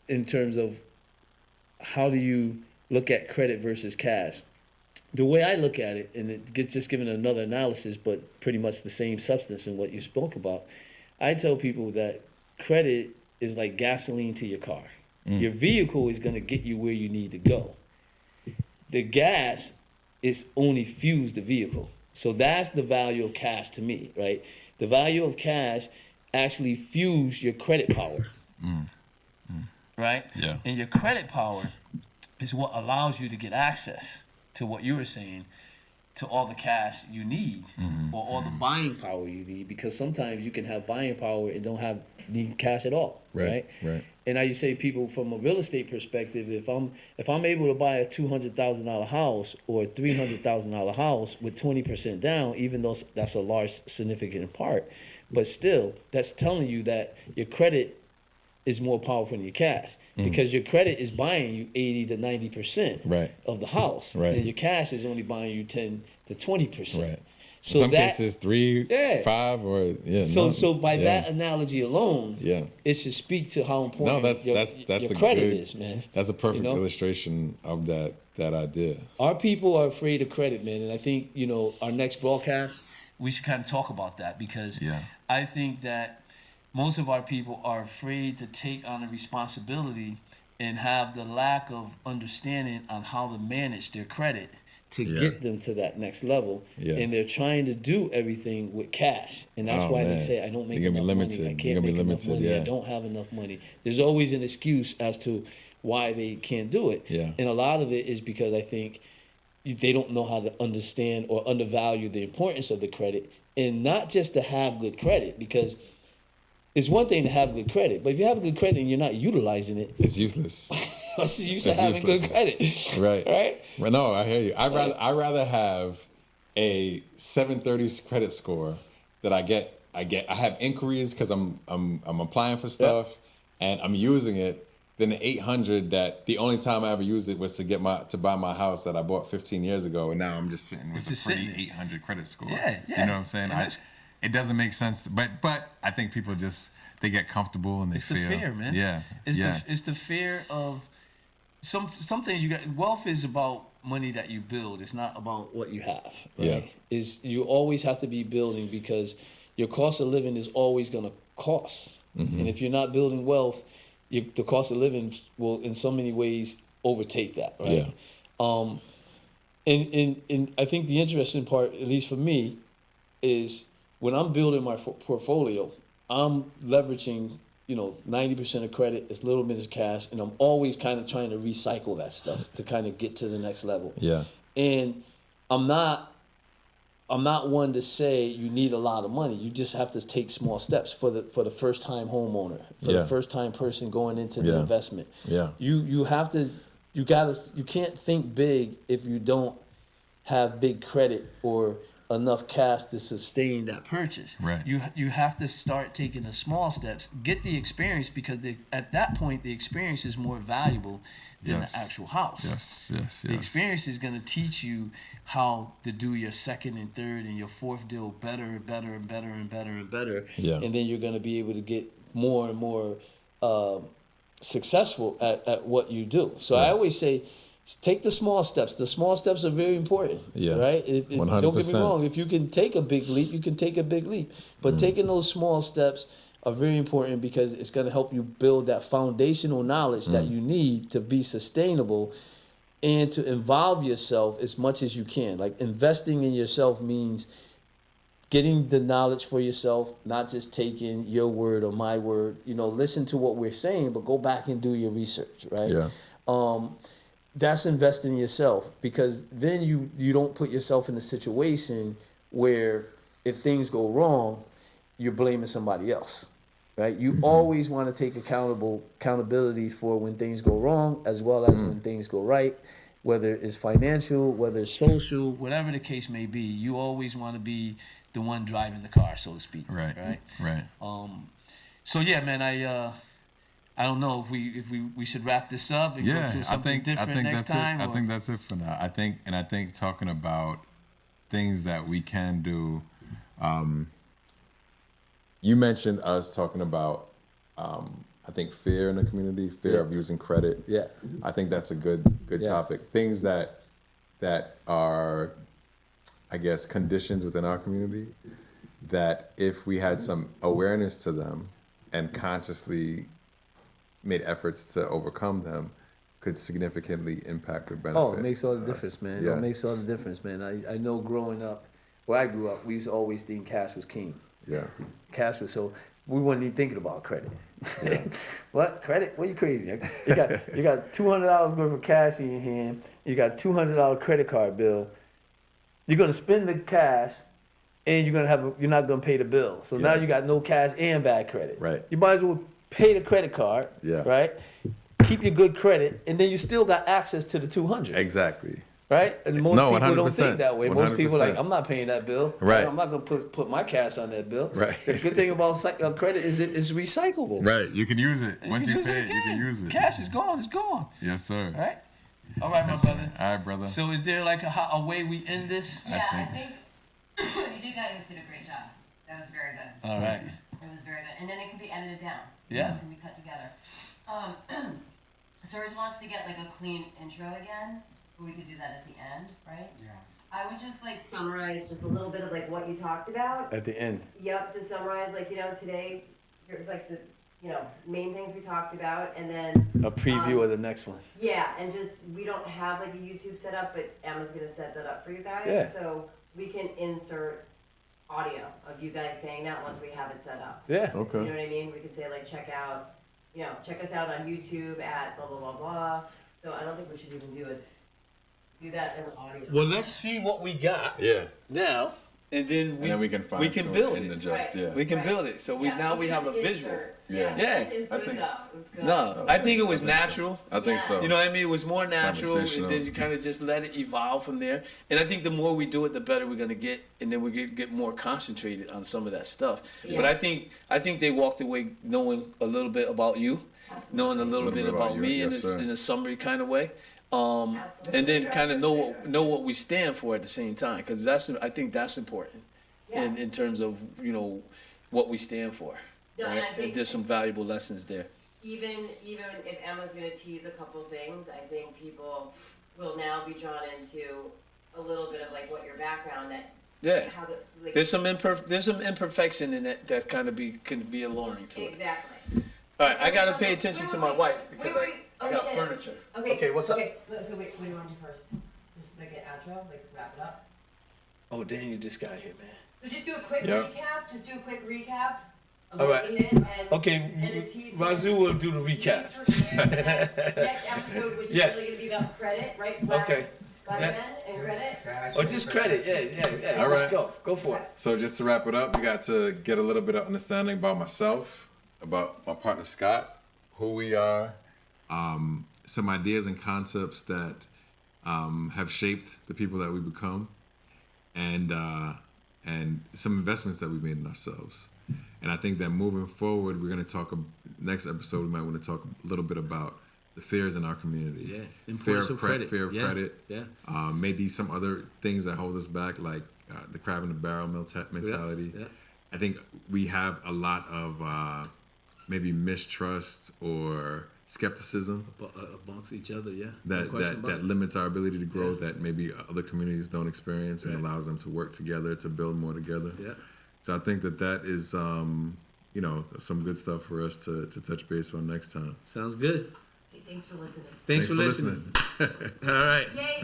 in terms of how do you look at credit versus cash, the way I look at it, and it gets just given another analysis, but pretty much the same substance in what you spoke about, I tell people that credit is like gasoline to your car. Your vehicle is going to get you where you need to go. The gas is only fuels the vehicle. So that's the value of cash to me, right? The value of cash actually fuels your credit power. Right? Yeah. And your credit power is what allows you to get access to what you were saying, to all the cash you need, or all the buying power you need, because sometimes you can have buying power and don't need cash at all, right? Right. And I say people from a real estate perspective, if I'm able to buy a $200,000 house or a $300,000 house with 20% down, even though that's a large significant part, but still that's telling you that your credit is more powerful than your cash, because your credit is buying you 80 to 90% Right. of the house, Right. and your cash is only buying you 10 to 20%. Right. So Some that, cases 3, Yeah. 5, or yeah. so by yeah. that analogy alone, Yeah. it should speak to how important No, that's your a credit good, is, man. That's a perfect You know? illustration of that idea. Our people are afraid of credit, man, and I think our next broadcast we should kind of talk about that, because Yeah. I think that most of our people are afraid to take on the responsibility and have the lack of understanding on how to manage their credit to Yeah. get them to that next level. Yeah. And they're trying to do everything with cash. And that's Oh, why they man. say, I don't make You're enough gonna be money. I limited. can't You're gonna make be enough limited, money. I yeah. don't have enough money. There's always an excuse as to why they can't do it. Yeah. And a lot of it is because I think they don't know how to understand or undervalue the importance of the credit, and not just to have good credit, because it's one thing to have good credit, but if you have good credit and you're not utilizing it, It's useless. what's the use of It's having useless. good credit? Right. Right? Well, no, I hear you. I'd rather have a 730 credit score that I have inquiries because I'm applying for stuff and I'm using it, than the 800 that the only time I ever used it was to buy my house that I bought 15 years ago, and now I'm just sitting with It's a just pretty sitting there. 800 credit score. Yeah, yeah. You know what I'm saying? And it's- It doesn't make sense, but I think people they get comfortable and they It's the feel fear, man. Yeah, It's the fear of something you got. Wealth is about money that you build. It's not about what you have. Right? Yeah. You always have to be building, because your cost of living is always going to cost. And if you're not building wealth, the cost of living will, in so many ways, overtake that. Right? Yeah. And I think the interesting part, at least for me, is when I'm building my portfolio, I'm leveraging 90% of credit, as little bit of cash, and I'm always kind of trying to recycle that stuff to kind of get to the next level. Yeah. And I'm not one to say you need a lot of money. You just have to take small steps for the first time homeowner, for Yeah. the first time person going into the Yeah. investment. Yeah. You can't think big if you don't have big credit or enough cash to sustain that purchase. Right. You have to start taking the small steps, get the experience, because at that point the experience is more valuable than Yes. the actual house. Yes. The experience is going to teach you how to do your second and third and your fourth deal better and better and better and better and better. Yeah. And then you're going to be able to get more and more successful at what you do. So I Yeah. always say, take the small steps. The small steps are very important. Yeah. Right? Don't get me 100%. wrong. If you can take a big leap, you can take a big leap. But taking those small steps are very important because it's going to help you build that foundational knowledge that you need to be sustainable and to involve yourself as much as you can. Like investing in yourself means getting the knowledge for yourself, not just taking your word or my word. Listen to what we're saying, but go back and do your research, right? Yeah. That's investing in yourself, because then you don't put yourself in a situation where if things go wrong, you're blaming somebody else, right? You always want to take accountability for when things go wrong as well as when things go right, whether it's financial, whether it's social, whatever the case may be. You always want to be the one driving the car, so to speak. Right. So yeah, man, I don't know if we should wrap this up and go to something different next time. I think that's it for now. I think talking about things that we can do. You mentioned us talking about, I think, fear in the community, fear of using credit. Yeah. I think that's a good Yeah. topic. Things that are, I guess, conditions within our community that if we had some awareness to them and consciously made efforts to overcome them, could significantly impact or benefit. Oh, it makes all the us. difference, man. Yeah. It makes all the difference, man. I know growing up, where I grew up, we used to always think cash was king. Yeah. Cash was so we weren't even thinking about credit. What credit? What, you crazy? You got $200 worth of cash in your hand. You got a $200 credit card bill. You're gonna spend the cash, and you're not gonna pay the bill. So now Yeah. you got no cash and bad credit. Right. You might as well pay the credit card. Yeah. Right. Keep your good credit, and then you still got access to the 200. Exactly. Right? And most No, people don't 100%. think that way. Most people are like, 100%. I'm not paying that bill. Right. I'm not going to put my cash on that bill. Right. The good thing about credit is it's recyclable. Right. You can use it. Once you use pay it it, you can again. use it. Cash is gone. It's gone. Yes, sir. Right? All right, my Yes, sir. brother. All right, brother. So is there like a way we end this? Yeah, I think- think you guys did a great job. That was very good. All right. It was very good. And then it can be edited down. Yeah. It can be cut together. Serge wants to get like a clean intro again, but we could do that at the end, right? Yeah. I would just like summarize just a little bit of like what you talked about. At the end. Yep, to summarize, like, today, here's like the, main things we talked about, and then. A preview of the next one. Yeah, and just, we don't have like a YouTube set up, but Emma's gonna set that up for you guys. Yeah. So we can insert audio of you guys saying that once we have it set up. Yeah. Okay. You know what I mean? We could say like, check us out on YouTube at blah, blah, blah, blah. So I don't think we should even do that in audio. Well, let's see what we got Yeah. now, and then We can we can build and it. adjust. Right. Yeah. We can Right. build it. So Yeah, now we have a just visual. insert. Yeah. Yeah. It was I good think- though. It was good. No, I think it was I think so. natural. I think so. You know what I mean? It was more natural, and Conversational. then you kind of just let it evolve from there. And I think the more we do it, the better we're gonna get, and then we get more concentrated on some of that stuff. Yeah. But I think they walked away knowing a little bit about you, knowing a little bit about you, me yes, sir. in a summary kind of way. Absolutely. And then kind of know what we stand for at the same time, because I think that's important Yeah. in terms of what we stand for. No, and right? I And think- there's some valuable lessons there. Even if Emma's gonna tease a couple things, I think people will now be drawn into a little bit of like what your background Yeah. how the like There's some imperfection in it that kind of can be alluring to it. exactly. All right, I gotta pay attention to my wife because Wait. I Oh, got shit. furniture. Okay. Okay, what's up? Okay. So wait, what do you want to do first? Just like an outro, like wrap it up. Oh, dang, you just got here, man. So just do a quick Yep. recap. Just do a quick recap of All what right. we did and Okay, and a tease. Razoo will do the recap. Next episode, which is Yes. really gonna be about credit, right? Black, Okay. Black Yeah. men and credit. Or just credit, yeah. All Just right. go for it. So just to wrap it up, we got to get a little bit of understanding about myself, about my partner Scott, who we are, some ideas and concepts that have shaped the people that we become, and some investments that we made in ourselves. And I think that moving forward, we're going to talk. Next episode, we might want to talk a little bit about the fears in our community. Yeah, fear importance of of credit. fear of Yeah, credit. yeah. Maybe some other things that hold us back, like the crab in the barrel mentality. Yeah. I think we have a lot of maybe mistrust or skepticism Amongst each other, yeah. that No question about that it. limits our ability to grow, Yeah. that maybe other communities don't experience, and Right. allows them to work together to build more together. Yeah. So I think that is some good stuff for us to touch base on next time. Sounds good. Say thanks for listening. Thanks for listening. All right. Yay!